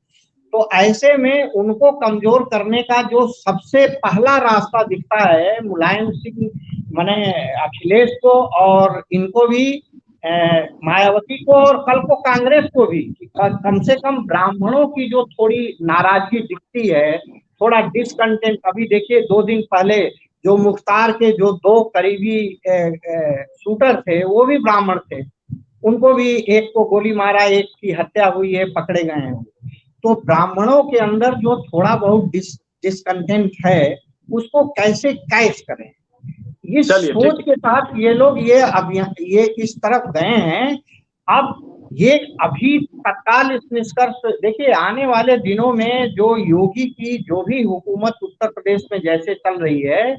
[SPEAKER 4] तो ऐसे में उनको कमजोर करने का जो सबसे पहला रास्ता दिखता है मुलायम सिंह, माने अखिलेश को और इनको भी, मायावती को और कल को कांग्रेस को भी, कम से कम ब्राह्मणों की जो थोड़ी नाराजगी दिखती है, थोड़ा डिसकंटेंट। अभी देखिए 2 दिन पहले जो मुख्तार के जो 2 करीबी शूटर थे, वो भी ब्राह्मण थे। उनको भी, एक को गोली मारा, एक की हत्या हुई है, पकड़े गए हैं। तो ब्राह्मणों के अंदर जो थोड़ा बहुत डिसकंटेंट है, उसको कैसे कैच करें, इस सोच के साथ ये लोग ये इस तरफ गए हैं। अब ये अभी तत्काल इस निष्कर्ष देखिए, आने वाले दिनों में जो योगी की जो भी हुकूमत उत्तर प्रदेश में जैसे चल रही है,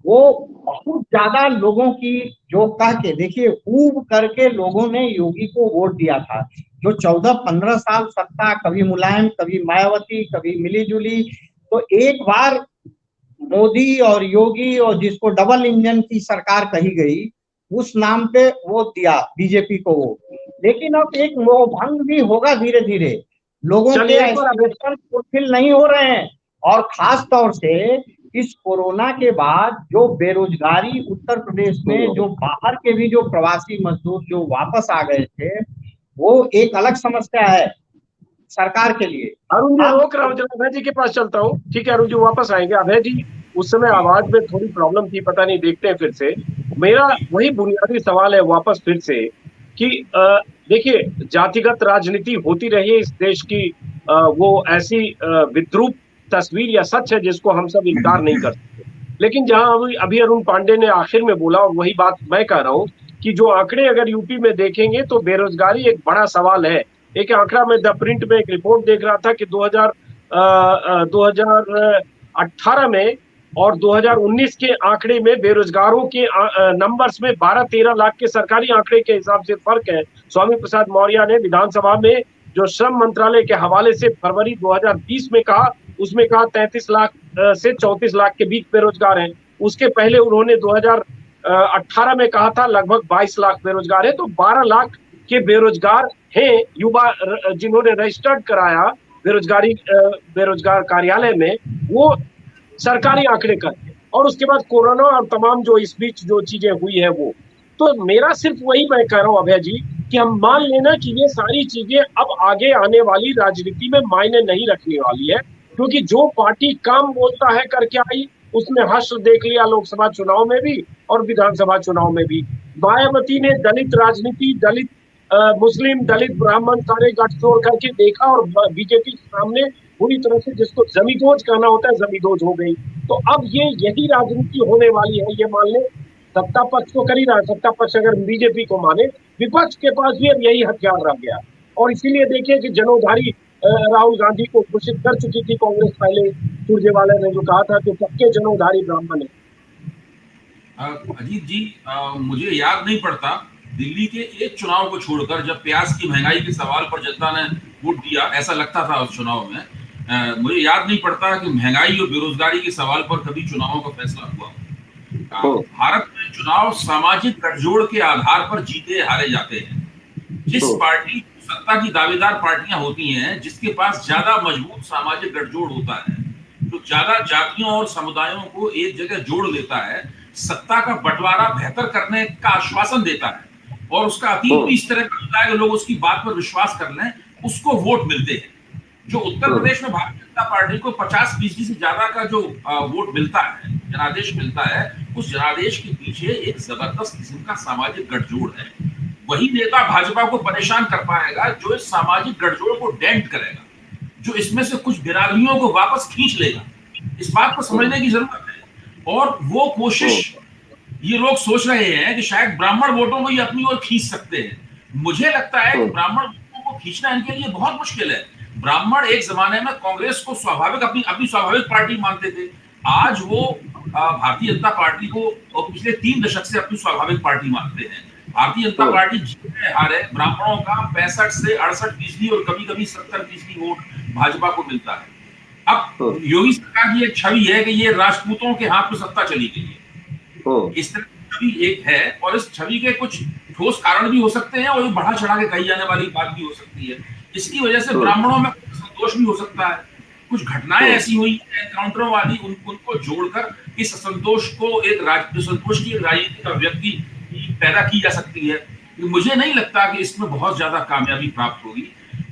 [SPEAKER 4] वो बहुत ज्यादा लोगों की जो कह के देखिए ऊब करके लोगों ने योगी को वोट दिया था। जो 14-15 साल सत्ता, कभी मुलायम, कभी मायावती, कभी मिली जुली, तो एक बार मोदी और योगी और जिसको डबल इंजन की सरकार कही गई, उस नाम पे वोट दिया बीजेपी को वो। लेकिन अब एक मोहभंग भी होगा धीरे धीरे, लोगों के
[SPEAKER 1] चलिए, एक और
[SPEAKER 4] एक्सपेक्टेशन फुलफिल नहीं हो रहे हैं। और खास तौर से इस कोरोना के बाद जो बेरोजगारी उत्तर प्रदेश में, जो बाहर के भी जो प्रवासी मजदूर जो वापस आ गए थे, वो एक अलग समस्या है सरकार के लिए।
[SPEAKER 1] अरुण जी रोक रहा हूँ, जरा अभय जी के पास चलता हूँ। ठीक है अरुण जी, वापस आएंगे। अभय जी, उस समय आवाज में थोड़ी प्रॉब्लम थी, पता नहीं, देखते हैं फिर से। मेरा वही बुनियादी सवाल है वापस फिर से कि देखिए, जातिगत राजनीति होती रही है इस देश की, वो ऐसी विद्रूप तस्वीर या सच है जिसको हम सब इनकार नहीं कर सकते। लेकिन जहां अभी अरुण पांडे ने आखिर में बोला, और वही बात मैं कह रहा हूँ कि जो आंकड़े अगर यूपी में देखेंगे तो बेरोजगारी एक बड़ा सवाल है। एक आंकड़ा में द प्रिंट में एक रिपोर्ट देख रहा था कि 2018 में और 2019 के आंकड़े में बेरोजगारों के नंबर्स में 12-13 लाख के सरकारी आंकड़े के हिसाब से फर्क है। स्वामी प्रसाद मौर्य ने विधानसभा में जो श्रम मंत्रालय के हवाले से फरवरी 2020 में कहा, उसमें कहा 33 लाख से 34 लाख के बीच बेरोजगार हैं। उसके पहले उन्होंने 2018 में कहा था लगभग 22 लाख बेरोजगार है। तो 12 लाख के बेरोजगार हैं युवा जिन्होंने रजिस्टर्ड कराया बेरोजगार कार्यालय में, वो सरकारी आंकड़े करते। और उसके बाद कोरोना और तमाम जो इस बीच जो चीजें हुई है वो, तो मेरा सिर्फ वही मैं कह रहा हूं अभय जी कि हम मान लेना कि ये सारी चीजें अब आगे आने वाली राजनीति में मायने नहीं रखने वाली है, क्योंकि जो पार्टी काम बोलता है करके आई, उसने हश्र देख लिया लोकसभा चुनाव में भी और विधानसभा चुनाव में भी। मायावती ने दलित राजनीति, दलित मुस्लिम, दलित ब्राह्मण सारे गठजोड़ करके देखा और बीजेपी के सामने पूरी तरह से जिसको जमीदोज कहना होता है जमीदोज हो गई। तो अब यही राजनीति होने वाली है, ये मान ले। सत्ता पक्ष तो कर ही रहा है, सत्ता पक्ष अगर बीजेपी को माने, विपक्ष के पास भी अब यही हथियार रह गया। और इसीलिए देखिए कि जनोधारी राहुल गांधी को घोषित कर चुकी थी कांग्रेस पहले, सुरजेवाला ने जो कहा था कि सबके जनोधारी ब्राह्मण है।
[SPEAKER 2] अजीत जी, मुझे याद नहीं पड़ता दिल्ली के एक चुनाव को छोड़कर जब प्याज की महंगाई के सवाल पर जनता ने वोट दिया, ऐसा लगता था उस चुनाव में। मुझे याद नहीं पड़ता कि महंगाई और बेरोजगारी के सवाल पर कभी चुनावों का फैसला हुआ। भारत में चुनाव सामाजिक गठजोड़ के आधार पर जीते हारे जाते हैं। जिस पार्टी सत्ता की दावेदार पार्टियां होती हैं, जिसके पास ज्यादा मजबूत सामाजिक गठजोड़ होता है, जो ज्यादा जातियों और समुदायों को एक जगह जोड़ लेता है, सत्ता का बंटवारा बेहतर करने का आश्वासन देता है और उसका अतीत भी इस तरह का होता है कि लोग उसकी बात पर विश्वास कर लें, उसको वोट मिलते हैं। जो उत्तर प्रदेश में भारतीय जनता पार्टी को 50% से ज्यादा का जो वोट मिलता है, जनादेश मिलता है, उस जनादेश के पीछे एक जबरदस्त किस्म का सामाजिक गठजोड़ है। वही नेता भाजपा को परेशान कर पाएगा जो इस सामाजिक गठजोड़ को डेंट करेगा, जो इसमें से कुछ बिरादरियों को वापस खींच लेगा। इस बात को समझने की जरूरत है। और वो कोशिश ये लोग सोच रहे हैं कि शायद ब्राह्मण वोटों को ये अपनी ओर खींच सकते हैं। मुझे लगता है कि ब्राह्मण वोटों को खींचना इनके लिए बहुत मुश्किल है। ब्राह्मण एक जमाने में कांग्रेस को स्वाभाविक अपनी स्वाभाविक पार्टी मानते थे। आज वो भारतीय जनता पार्टी को पिछले 3 दशक से अपनी स्वाभाविक पार्टी मानते हैं। भारतीय जनता पार्टी जीते हारे ब्राह्मणों का 65 से 68% और कभी-कभी 70% वोट भाजपा को मिलता है। अब योगी सरकार की एक छवि है कि ये राजपूतों के हाथ में सत्ता चली गई है, इस तरह की छवि एक है। और इस छवि के कुछ ठोस कारण भी हो सकते हैं और बढ़ा चढ़ा के कही जाने वाली बात भी हो सकती है। इसकी वजह से ब्राह्मणों में संतोष भी हो सकता है। कुछ घटनाएं ऐसी हुई एनकाउंटरों वाली, उनको जोड़कर इस असंतोष को संतोष की राजनीतिक अभिव्यक्ति पैदा की जा सकती है। मुझे नहीं लगता कि इसमें बहुत ज्यादा कामयाबी प्राप्त होगी।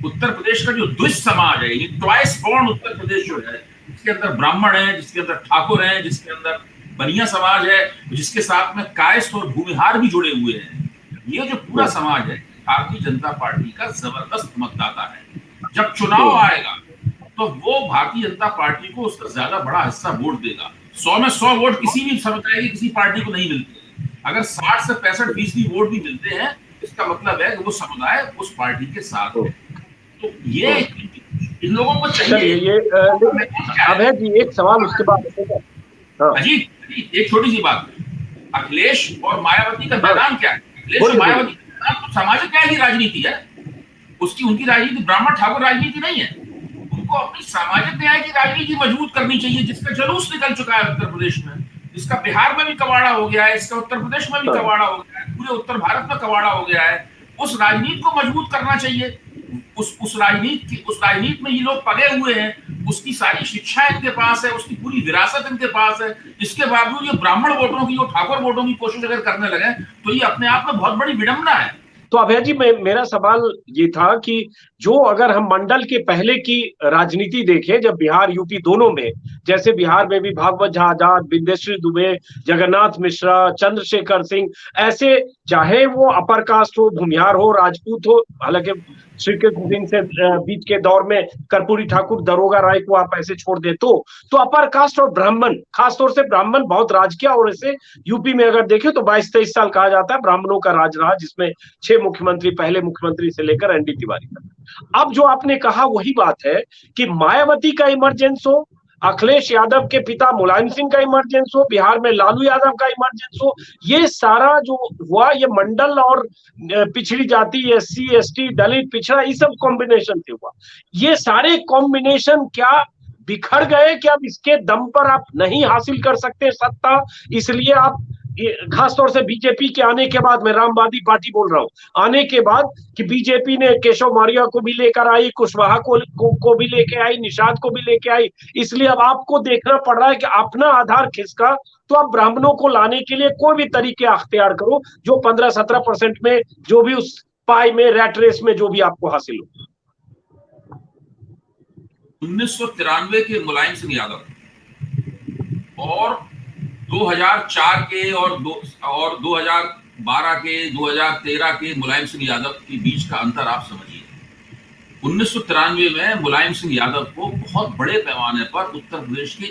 [SPEAKER 2] उत्तर प्रदेश का जो द्विज समाज है, ये ट्वाइस बॉर्न उत्तर प्रदेश जो है, जिसके अंदर ब्राह्मण है, जिसके अंदर ठाकुर है, जिसके अंदर बनिया समाज है, जिसके साथ में कायस्थ और भूमिहार भी जुड़े हुए हैं, ये जो पूरा समाज है भारतीय जनता पार्टी का जबरदस्त मतदाता है। जब चुनाव आएगा तो वो भारतीय जनता पार्टी को उसका ज्यादा बड़ा हिस्सा वोट देगा। 100 में 100 वोट किसी भी समुदाय की किसी पार्टी को नहीं मिलते। अगर 60 से 65% वोट भी मिलते हैं, इसका मतलब है कि वो समुदाय उस पार्टी के साथ है। तो ये इन लोगों को चाहिए।
[SPEAKER 1] ये अभय जी एक सवाल उसके बाद।
[SPEAKER 2] अजीत एक छोटी सी बात, अखिलेश और मायावती का मैदान क्या है? अखिलेश और मायावती का मैदान तो सामाजिक न्याय की राजनीति है। उनकी राजनीति ब्राह्मण ठाकुर राजनीति नहीं है। उनको अपनी सामाजिक न्याय की राजनीति मजबूत करनी चाहिए, जिसका जुलूस निकल चुका है उत्तर प्रदेश में, जिसका बिहार में भी कबाड़ा हो गया है, इसका उत्तर प्रदेश में भी कबाड़ा हो गया है, पूरे उत्तर भारत में कबाड़ा हो गया है। उस राजनीति को मजबूत करना चाहिए। उस राजनीति में ये लोग पगे हुए हैं, उसकी सारी शिक्षा इनके पास है, उसकी पूरी विरासत इनके पास है। इसके बावजूद ये ब्राह्मण वोटों की और ठाकुर वोटों की कोशिश अगर करने लगे तो ये अपने आप में बहुत बड़ी विडंबना है।
[SPEAKER 1] तो अभय जी मेरा सवाल ये था कि जो अगर हम मंडल के पहले की राजनीति देखें, जब बिहार यूपी दोनों में, जैसे बिहार में भी भागवत झा आजाद, बिंदेश्वरी दुबे, जगन्नाथ मिश्रा, चंद्रशेखर सिंह, ऐसे चाहे वो अपर कास्ट हो, भूमिहार हो, राजपूत हो, हालांकि श्रीकृष्ण गोविंद से बीच के दौर में कर्पूरी ठाकुर, दरोगा राय को आप ऐसे छोड़ दे तो अपर कास्ट और ब्राह्मण, खासतौर से ब्राह्मण बहुत राज किया। और इसे यूपी में अगर देखें तो 22-23 साल कहा जाता है ब्राह्मणों का राज रहा, जिसमें 6 मुख्यमंत्री, पहले मुख्यमंत्री से लेकर एनडी तिवारी तक। अब जो आपने कहा वही बात है कि मायावती का इमरजेंस हो, अखिलेश यादव के पिता मुलायम सिंह का इमरजेंस हो, बिहार में लालू यादव का इमरजेंस हो, ये सारा जो हुआ ये मंडल और पिछड़ी जाति, एससी एसटी, दलित, पिछड़ा, ये सब कॉम्बिनेशन से हुआ। ये सारे कॉम्बिनेशन क्या बिखर गए? क्या अब इसके दम पर आप नहीं हासिल कर सकते सत्ता, इसलिए आप खासतौर से बीजेपी के आने के बाद, मैं रामवादी पार्टी बोल रहा हूं, आने के बाद कि बीजेपी ने केशव मौर्य को भी लेकर आई, कुशवाहा को भी लेके आई, निषाद को भी लेके आई, इसलिए अब आपको देखना पड़ रहा है कि अपना आधार खिसका तो आप ब्राह्मणों को लाने के लिए कोई भी तरीके अख्तियार करो, जो 15-17% में, जो भी उस पाई में, रैट रेस में जो भी आपको हासिल हो।
[SPEAKER 2] 1993 के मुलायम सिंह यादव और 2004 के और 2012 के, 2013 के मुलायम सिंह यादव के बीच का अंतर आप समझिए। 1993 में मुलायम सिंह यादव को बहुत बड़े पैमाने पर उत्तर प्रदेश के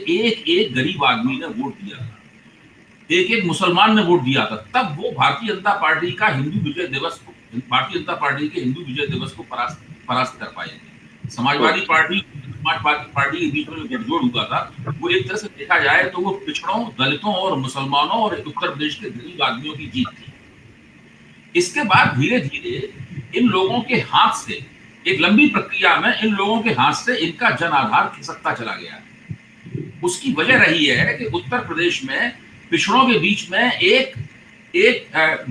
[SPEAKER 2] एक गरीब आदमी ने वोट दिया था, एक मुसलमान ने वोट दिया था। तब वो भारतीय जनता पार्टी के हिंदू विजय दिवस को परास्त कर पाए थे। समाजवादी पार्टी के बीच में गठजोड़ हुआ था, वो एक तरह से देखा जाए तो वो पिछड़ों, दलितों और मुसलमानों और उत्तर प्रदेश के गरीब आदमियों की जीत थी। इसके बाद धीरे धीरे इन लोगों के हाथ से, एक लंबी प्रक्रिया में इन लोगों के हाथ से इनका जन आधार खिसकता चला गया। उसकी वजह रही है कि उत्तर प्रदेश में पिछड़ों के बीच में एक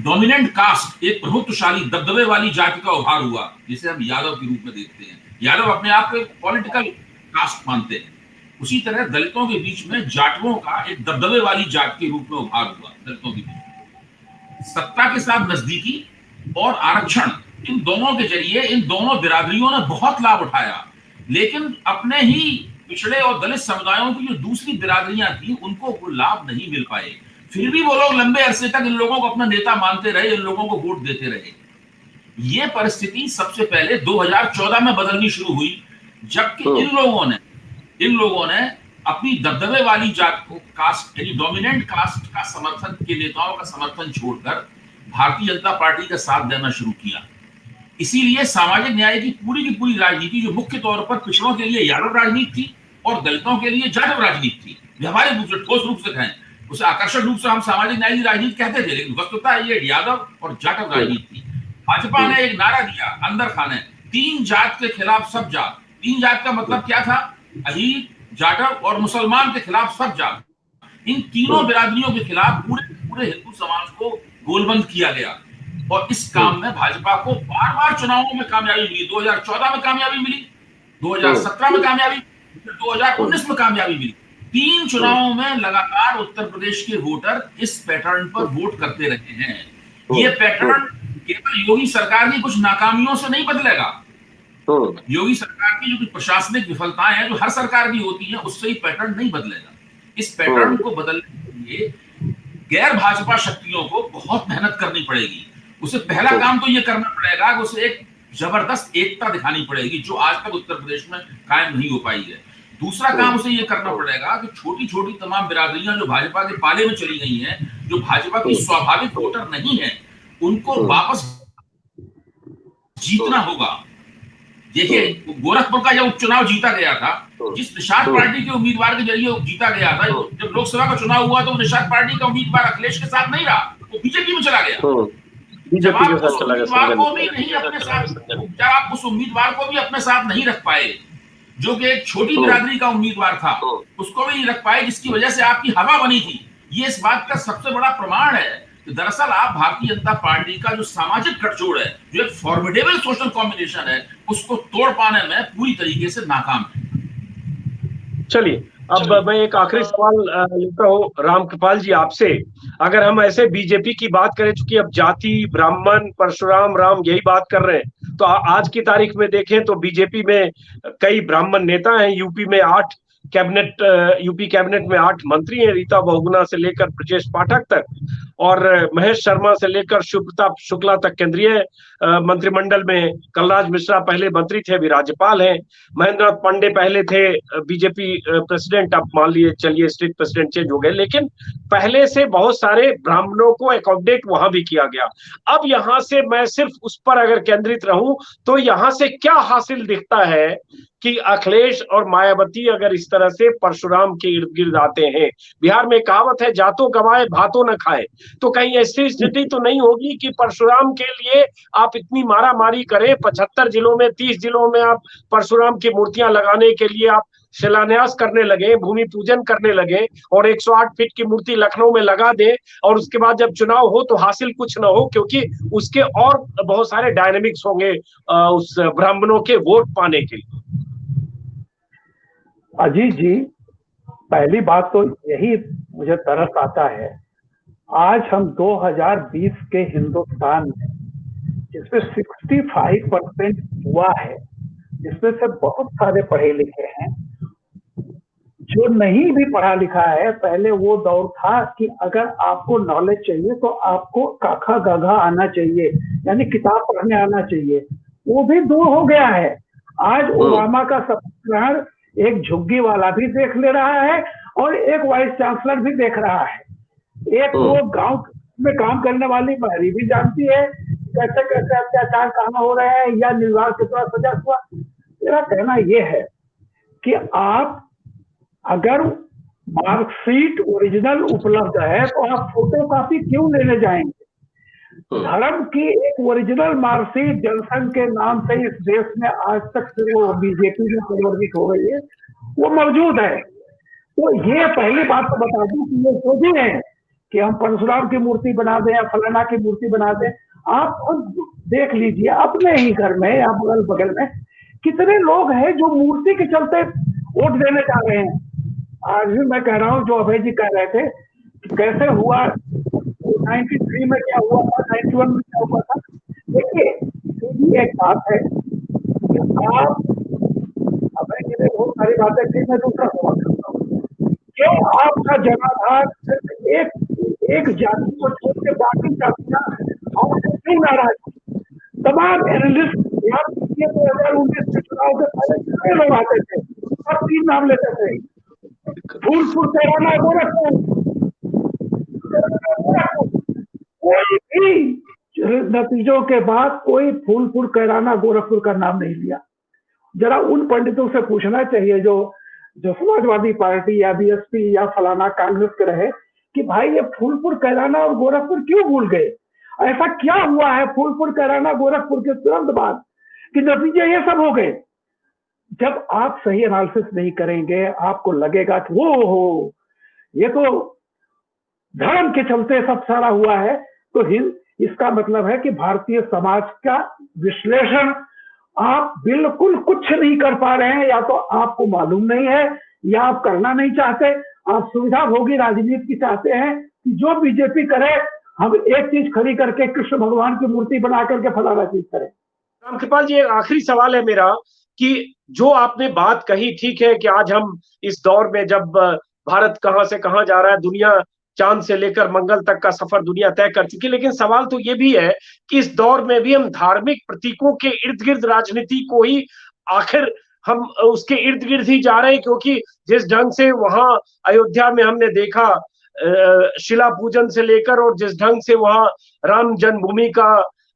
[SPEAKER 2] डोमिनेंट कास्ट, एक प्रभुत्वशाली दबदबे वाली जाति का उभार हुआ, जिसे हम यादव के रूप में देखते हैं। यादव अपने आप को एक पॉलिटिकल कास्ट मानते हैं। उसी तरह दलितों के बीच में जाटवों का एक दबदबे वाली जाति के रूप में उभार हुआ। दलितों के बीच सत्ता के साथ नजदीकी और आरक्षण, इन दोनों के जरिए इन दोनों बिरादरियों ने बहुत लाभ उठाया, लेकिन अपने ही पिछड़े और दलित समुदायों की जो दूसरी बिरादरियां थी उनको वो लाभ नहीं मिल पाए। फिर भी वो लोग लंबे अरसे तक इन लोगों को अपना नेता मानते रहे, इन लोगों को वोट देते रहे। ये परिस्थिति सबसे पहले 2014 में बदलनी शुरू हुई, जबकि इन लोगों ने अपनी दबदबे वाली जात को, कास्ट यानी डोमिनेंट कास्ट का समर्थन के नेताओं का समर्थन छोड़कर भारतीय जनता पार्टी का साथ देना शुरू किया। इसीलिए सामाजिक न्याय की पूरी राजनीति, जो मुख्य तौर पर पिछड़ों के लिए यादव राजनीति थी और दलितों के लिए जाटव राजनीति थी, व्यवहारिक रूप से, ठोस रूप से कहें, उसे आकर्षक रूप से हम सामाजिक न्याय की राजनीति कहते थे, लेकिन वस्तुतः ये यादव और जाटव राजनीति थी। भाजपा ने एक नारा दिया अंदर खाने, 3 जात के खिलाफ सब जात। 3 जात का मतलब क्या था? अहीर, जाटव और मुसलमान के खिलाफ सब जात। इन तीनों बिरादरियों के खिलाफ पूरे हिंदू समाज को गोलबंद किया गया और इस काम में भाजपा को बार चुनावों में कामयाबी मिली। 2014 में कामयाबी मिली, 2017 में कामयाबी, 2019 में कामयाबी मिली। 3 चुनावों में लगातार उत्तर प्रदेश के वोटर इस पैटर्न पर वोट करते रहे हैं। ये पैटर्न केवल योगी सरकार की कुछ नाकामियों से नहीं बदलेगा। योगी सरकार की जो कुछ प्रशासनिक विफलताएं हैं, जो हर सरकार की होती हैं, उससे ही पैटर्न नहीं बदलेगा। इस पैटर्न को बदलने के लिए गैर भाजपा शक्तियों को बहुत मेहनत करनी पड़ेगी। उसे पहला काम तो ये करना पड़ेगा कि उसे एक जबरदस्त एकता दिखानी पड़ेगी, जो आज तक उत्तर प्रदेश में कायम नहीं हो पाई है। दूसरा काम उसे ये करना पड़ेगा कि छोटी छोटी तमाम बिरादरियां जो भाजपा के पाले में चली गई हैं, जो भाजपा की स्वाभाविक वोटर नहीं है, उनको वापस जीतना होगा। देखिए गोरखपुर का जब उपचुनाव जीता गया था, जिस निषाद पार्टी के उम्मीदवार के जरिए जीता गया था, जब लोकसभा का चुनाव हुआ तो निषाद पार्टी का उम्मीदवार अखिलेश के साथ नहीं रहा, वो बीजेपी में चला गया। जब आप उस उम्मीदवार को भी नहीं अपने साथ, जब आप उस उम्मीदवार को भी अपने साथ नहीं रख पाए, जो कि एक छोटी बिरादरी का उम्मीदवार था, उसको भी नहीं रख पाए, जिसकी वजह से आपकी हवा बनी थी, ये इस बात का सबसे बड़ा प्रमाण है कि दरअसल आप भारतीय जनता पार्टी का जो सामाजिक गठजोड़ है, जो एक फॉर्मिडेबल सोशल कॉम्बिनेशन है, उसको तोड़ पाने में पूरी तरीके से नाकाम है।
[SPEAKER 1] चलिए अब मैं एक आखिरी सवाल लेता हूँ रामकृपाल जी आपसे। अगर हम ऐसे बीजेपी की बात करें, चूंकि अब जाति, ब्राह्मण, परशुराम, राम यही बात कर रहे हैं, तो आज की तारीख में देखें तो बीजेपी में कई ब्राह्मण नेता हैं। यूपी में 8 कैबिनेट, यूपी कैबिनेट में 8 मंत्री हैं, रीता बहुगुणा से लेकर ब्रजेश पाठक तक, और महेश शर्मा से लेकर शिव प्रताप शुक्ला तक केंद्रीय मंत्रिमंडल में। कलराज मिश्रा पहले मंत्री थे, अभी राज्यपाल हैं। महेंद्र नाथ पांडे पहले थे बीजेपी प्रेसिडेंट, अब मान लिए चलिए स्टेट प्रेसिडेंट चेंज हो गए, लेकिन पहले से बहुत सारे ब्राह्मणों को अकोमोडेट वहां भी किया गया। अब यहां से मैं सिर्फ उस पर अगर केंद्रित रहूं तो यहां से क्या हासिल दिखता है कि अखिलेश और मायावती अगर इस तरह से परशुराम के इर्द गिर्द आते हैं। बिहार में कहावत है, जातो गवाए भातो न खाए, तो कहीं ऐसी स्थिति तो नहीं होगी कि परशुराम के लिए आप इतनी मारा मारी करें, 75 जिलों में, 30 जिलों में आप परशुराम की मूर्तियां लगाने के लिए आप शिलान्यास करने लगे, भूमि पूजन करने लगे, और 108 फीट की मूर्ति लखनऊ में लगा दे, और उसके बाद जब चुनाव हो तो हासिल कुछ ना हो, क्योंकि उसके और बहुत सारे डायनेमिक्स होंगे उस ब्राह्मणों के वोट पाने के लिए।
[SPEAKER 3] अजीत जी, पहली बात तो यही मुझे तरस आता है, आज हम 2020 के हिंदुस्तान में, जिसमें 65% युवा है, जिसमें से बहुत सारे पढ़े लिखे हैं, जो नहीं भी पढ़ा लिखा है, पहले वो दौर था कि अगर आपको नॉलेज चाहिए तो आपको काखा गाघा आना चाहिए, यानी किताब पढ़ने आना चाहिए, वो भी दूर हो गया है। आज ओबामा का शपथ एक झुग्गी वाला भी देख ले रहा है और एक वाइस चांसलर भी देख रहा है। एक वो गांव में काम करने वाली महरी भी जानती है कैसे कैसे अत्याचार कहाँ हो रहे हैं या निर्वाह कितना सजा हुआ। मेरा कहना यह है कि आप अगर मार्कशीट ओरिजिनल उपलब्ध है तो आप फोटो कॉपी क्यों लेने जाएंगे? धर्म की एक ओरिजिनल मार्कशीट जनसंघ के नाम से इस देश में आज तक से वो बीजेपी में परिवर्तित हो गई है, वो मौजूद है। तो ये पहली बात तो बता दूं कि ये सोचे हैं कि हम परशुराम की मूर्ति बना दें या फलाना की मूर्ति बना दें। आप खुद देख लीजिए अपने ही घर में या बगल बगल में कितने लोग हैं जो मूर्ति के चलते वोट देने जा रहे हैं। आज भी मैं कह रहा हूँ, जो अभय जी कह रहे थे कैसे हुआ, 93 में क्या हुआ था, 91 में क्या हुआ था। देखिए एक बात है कि आप, अभय जी ने बहुत सारी बातें की, मैं दूसरा सवाल करता हूँ, क्यों आपका जनाधार सिर्फ एक जाति को छोड़ के बाकी जातियां आपसे क्यों नाराज? तमाम एनालिस्ट 2019 के चुनाव के पहले कितने लोग आते थे, सब 3 नाम लेते थे, फूलपुर, कैराना, गोरखपुर। कोई भी नतीजों के बाद कोई फूलपुर, कैराना, गोरखपुर का नाम नहीं लिया। जरा उन पंडितों से पूछना चाहिए जो समाजवादी पार्टी या बीएसपी या फलाना कांग्रेस के रहे कि भाई ये फूलपुर, कैराना और गोरखपुर क्यों भूल गए? ऐसा क्या हुआ है फूलपुर, कैराना, गोरखपुर के तुरंत बाद कि नतीजे ये सब हो गए? जब आप सही एनालिसिस नहीं करेंगे, आपको लगेगा कि वो ये तो धर्म के चलते सब सारा हुआ है, तो इसका मतलब है कि भारतीय समाज का विश्लेषण आप बिल्कुल कुछ नहीं कर पा रहे हैं। या तो आपको मालूम नहीं है या आप करना नहीं चाहते, आप सुविधा भोगी राजनीति की चाहते हैं कि जो बीजेपी करे हम एक चीज खड़ी करके कृष्ण भगवान की मूर्ति बना करके फलाना चीज करें।
[SPEAKER 1] रामकृपाल जी, एक आखिरी सवाल है मेरा कि जो आपने बात कही, ठीक है कि आज हम इस दौर में जब भारत कहां से कहां जा रहा है, दुनिया चांद से लेकर मंगल तक का सफर दुनिया तय कर चुकी, लेकिन सवाल तो ये भी है कि इस दौर में भी हम धार्मिक प्रतीकों के इर्द गिर्द राजनीति को ही आखिर हम उसके इर्द गिर्द ही जा रहे हैं, क्योंकि जिस ढंग से वहां अयोध्या में हमने देखा शिला पूजन से लेकर और जिस ढंग से वहां राम जन्मभूमि का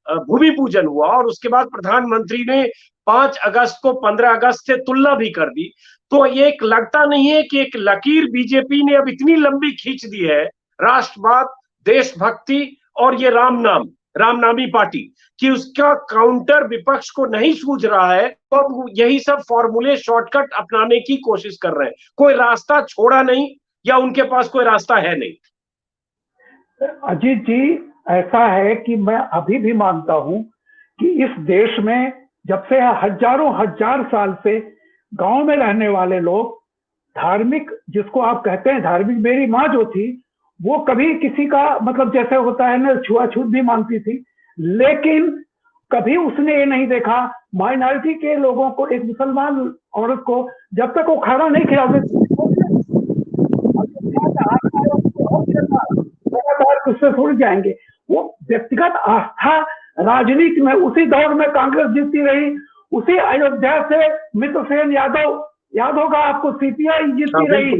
[SPEAKER 1] भूमि पूजन हुआ और उसके बाद प्रधानमंत्री ने 5 अगस्त को 15 अगस्त से तुलना भी कर दी, तो ये एक लगता नहीं है कि एक लकीर बीजेपी ने अब इतनी लंबी खींच दी है, राष्ट्रवाद, देशभक्ति और ये रामनामी पार्टी, कि उसका काउंटर विपक्ष को नहीं सूझ रहा है, तो अब यही सब फॉर्मूले शॉर्टकट अपनाने की कोशिश कर रहे हैं। कोई रास्ता छोड़ा नहीं या उनके पास कोई रास्ता है नहीं?
[SPEAKER 3] अजीत जी, ऐसा है कि मैं अभी भी मानता हूं कि इस देश में जब से हजारों हजार साल से गांव में रहने वाले लोग धार्मिक, जिसको आप कहते हैं धार्मिक, मेरी माँ जो थी वो कभी किसी का मतलब जैसे होता है ना छुआछूत भी मानती थी, लेकिन कभी उसने ये नहीं देखा माइनॉरिटी के लोगों को, एक मुसलमान औरत को जब तक वो खाना नहीं खिलाते लगातार उससे छूट जाएंगे। वो व्यक्तिगत आस्था राजनीति में, उसी दौर में कांग्रेस जीतती रही, उसी अयोध्या से मित्रसेन यादव, याद होगा आपको, सीपीआई जीतती रही।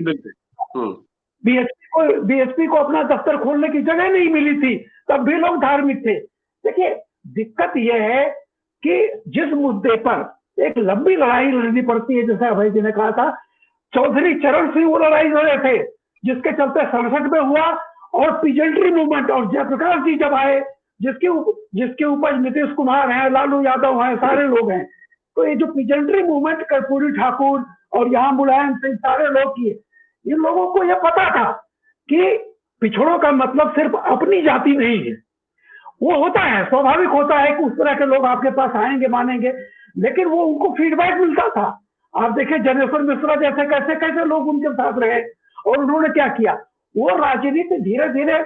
[SPEAKER 3] बीएसपी को अपना दफ्तर खोलने की जगह नहीं मिली थी, तब भी लोग धार्मिक थे। देखिए, दिक्कत यह है कि जिस मुद्दे पर एक लंबी लड़ाई लड़नी पड़ती है, जैसे अभय जी ने कहा था, चौधरी चरण सिंह वो लड़ाई लड़े थे जिसके चलते 67 में हुआ, और पीजेंट्री मूवमेंट, और जयप्रकाश जी जब आए, जिसके ऊपर नीतीश कुमार हैं, लालू यादव हैं, सारे लोग हैं, तो ये जो पीजेंट्री मूवमेंट कर्पूरी ठाकुर और यहाँ मुलायम सिंह सारे लोग किए, इन लोगों को यह पता था कि पिछड़ों का मतलब सिर्फ अपनी जाति नहीं है। वो होता है, स्वाभाविक होता है कि उस तरह के लोग आपके पास आएंगे, मानेंगे, लेकिन वो उनको फीडबैक मिलता था। आप देखिए जनेश्वर मिश्रा जैसे कैसे कैसे लोग उनके साथ रहे, और उन्होंने क्या किया, वो राजनीति धीरे धीरे,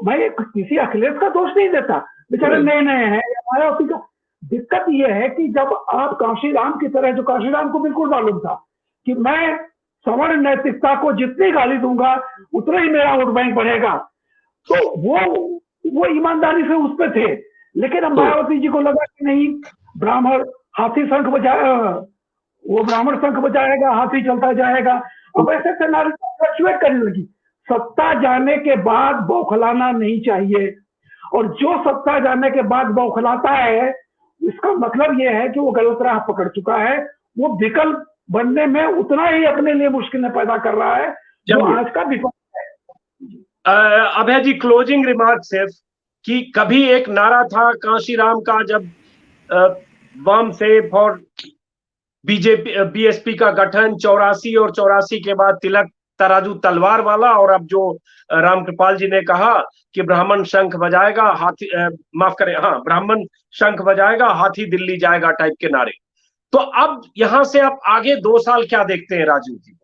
[SPEAKER 3] मैं किसी अखिलेश का दोष नहीं देता, बेचारे नए नए हैं, मायावती का। दिक्कत यह है कि जब आप काशीराम की तरह, जो काशीराम को बिल्कुल मालूम था कि मैं सवर्ण नैतिकता को जितनी गाली दूंगा उतना ही मेरा वोट बैंक बढ़ेगा, तो वो ईमानदारी से उस पे थे। लेकिन अब मायावती जी को लगा कि नहीं, ब्राह्मण हाथी शंख बजाएगा, वो ब्राह्मण शंख बजाएगा, हाथी चलता जाएगा, अब ऐसे फ्लक्चुएट करने लगी। सत्ता जाने के बाद बौखलाना नहीं चाहिए, और जो सत्ता जाने के बाद बौखलाता है, इसका मतलब यह है कि वो गलत राह पकड़ चुका है, वो विकल्प बनने में उतना ही अपने लिए मुश्किलें पैदा कर रहा है जो आज का विकल्प है।
[SPEAKER 1] अभय जी, क्लोजिंग रिमार्क सिर्फ, कि कभी एक नारा था कांशीराम का, जब वाम सेफ और बीजेपी बीएसपी का गठन 84 और 84 के बाद तिलक तराजू तलवार वाला, और अब जो रामकृपाल जी ने कहा कि ब्राह्मण शंख बजाएगा हाथी, माफ करें, हाँ, ब्राह्मण शंख बजाएगा हाथी दिल्ली जाएगा टाइप के नारे। तो अब यहां से आप आगे 2 साल क्या देखते हैं राजनीति को?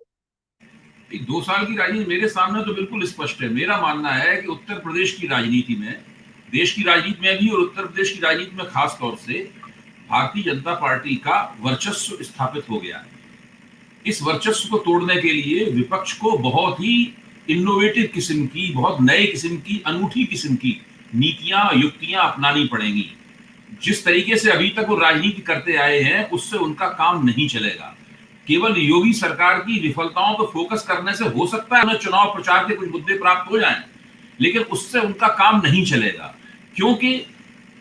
[SPEAKER 2] 2 साल की राजनीति मेरे सामने तो बिल्कुल स्पष्ट है। मेरा मानना है कि उत्तर प्रदेश की राजनीति में, देश की राजनीति में भी और उत्तर प्रदेश की राजनीति में खास तौर से भारतीय जनता पार्टी का वर्चस्व स्थापित हो गया है। इस वर्चस्व को तोड़ने के लिए विपक्ष को बहुत ही इनोवेटिव किस्म की, बहुत नए किस्म की, अनूठी किस्म की नीतियां, युक्तियां अपनानी पड़ेंगी। जिस तरीके से अभी तक वो राजनीति करते आए हैं, उससे उनका काम नहीं चलेगा। केवल योगी सरकार की विफलताओं पर फोकस करने से हो सकता है उन्हें चुनाव प्रचार के कुछ मुद्दे प्राप्त हो जाएं, लेकिन उससे उनका काम नहीं चलेगा, क्योंकि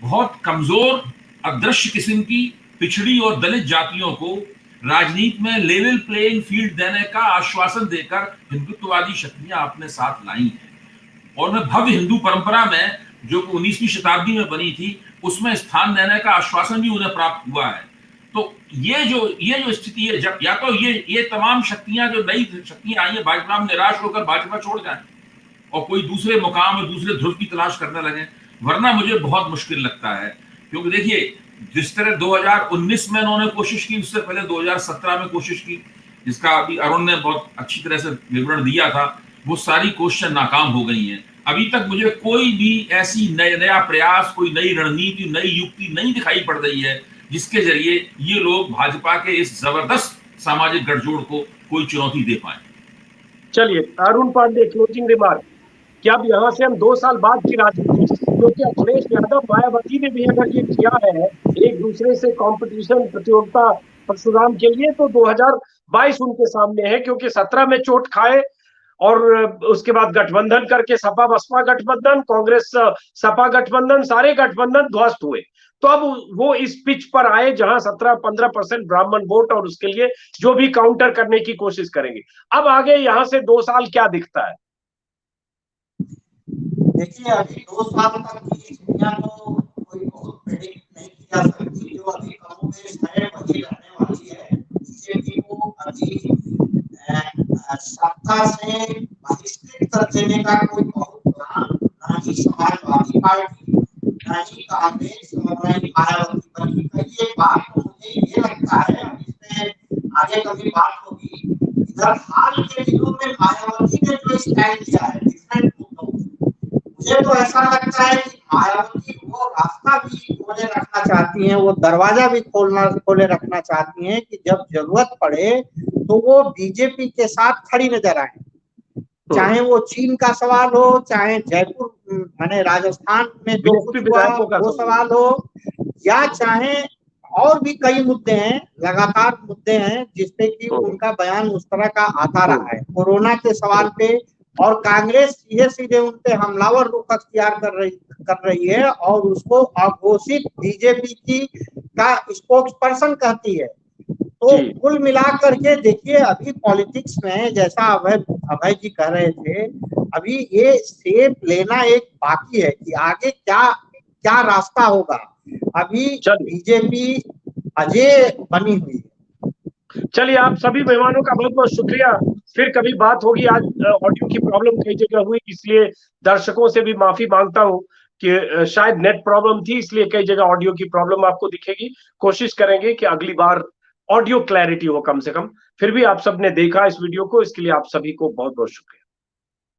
[SPEAKER 2] बहुत कमजोर, अदृश्य किस्म की पिछड़ी और दलित जातियों को राजनीति में लेवल प्लेइंग फील्ड देने का आश्वासन देकर हिंदुत्ववादी शक्तियां अपने साथ लाई हैं। और मैं भव्य हिंदू परंपरा में, जो 19वीं शताब्दी में बनी थी, उसमें स्थान देने का आश्वासन भी उन्हें प्राप्त हुआ है। तो ये जो स्थिति है, जब या तो ये तमाम शक्तियां, जो नई शक्तियां आई है, भाजपा में निराश होकर भाजपा छोड़ जाए और कोई दूसरे मुकाम और दूसरे ध्रुव की तलाश करने लगे, वरना मुझे बहुत मुश्किल लगता है। क्योंकि देखिए, जिस तरह 2019 में उन्होंने कोशिश की, उससे पहले 2017 में कोशिश की, जिसका अभी अरुण ने बहुत अच्छी तरह से विवरण दिया था, वो सारी कोशिशें नाकाम हो गई हैं। अभी तक मुझे कोई भी ऐसी नया प्रयास, कोई नई रणनीति, नई युक्ति नहीं दिखाई पड़ रही है जिसके जरिए ये लोग भाजपा के इस जबरदस्त सामाजिक गठजोड़ को कोई चुनौती दे पाए।
[SPEAKER 1] चलिए, अरुण पांडे, क्लोजिंग रिमार्क। क्या अब यहाँ से हम 2 साल बाद की राजनीति, क्योंकि अखिलेश यादव, मायावती ने भी अगर ये किया है एक दूसरे से कंपटीशन, प्रतियोगिता परशुराम के लिए, तो 2022 उनके सामने है, क्योंकि 17 में चोट खाए और उसके बाद गठबंधन करके सपा बसपा गठबंधन, कांग्रेस सपा गठबंधन, सारे गठबंधन ध्वस्त हुए। तो अब वो इस पिच पर आए जहां 17-15% ब्राह्मण वोट, और उसके लिए जो भी काउंटर करने की कोशिश करेंगे। अब आगे यहां से 2 साल क्या दिखता है?
[SPEAKER 4] देखिए, अभी 2 साल तक की दुनिया तो कोई बहुत प्रेडिक्ट नहीं की जा सकती। जो अभी कमोबेश है वही रहने वाली है। बीजेपी को अभी सत्ता से बहिष्कृत कर देने का कोई बहुत प्लान ना ही समाजवादी पार्टी, ना ही कांग्रेस और ना ही मायावती बनी। कई एक बात तो मुझे ये लगता है, इसमें आगे कभी बात होगी, इधर हाल के दिनों में मायावती ने जो स्टैंड लिया है डिफरेंट मुद्दों, मुझे तो ऐसा लगता है कि मायावती वो रास्ता भी खोले रखना चाहती हैं, वो दरवाजा भी खोले रखना चाहती हैं कि जब जरूरत पड़े तो वो बीजेपी के साथ खड़ी नजर आए। चाहे वो चीन का सवाल हो, चाहे जयपुर माने राजस्थान में जो कुछ हुआ वो सवाल हो, या चाहे और भी कई मुद्दे हैं, लगातार मुद्दे हैं जिसपे कि उनका बयान उस तरह का आता रहा है। कोरोना के सवाल पे और कांग्रेस सीधे सीधे उन पे हमलावर रुख अख्तियार कर रही है और उसको अघोषित बीजेपी की का स्पोक्स पर्सन कहती है। तो कुल मिलाकर के देखिए, अभी पॉलिटिक्स में जैसा अभय जी कह रहे थे, अभी ये शेप लेना एक बाकी है कि आगे क्या क्या रास्ता होगा। अभी बीजेपी अजय बनी हुई है।
[SPEAKER 1] चलिए, आप सभी मेहमानों का बहुत बहुत शुक्रिया। फिर कभी बात होगी। आज ऑडियो की प्रॉब्लम कई जगह हुई, इसलिए दर्शकों से भी माफी मांगता हूं कि शायद नेट प्रॉब्लम थी, इसलिए कई जगह ऑडियो की प्रॉब्लम आपको दिखेगी। कोशिश करेंगे कि अगली बार ऑडियो क्लैरिटी हो कम से कम। फिर भी आप सबने देखा इस वीडियो को, इसके लिए आप सभी को बहुत बहुत शुक्रिया।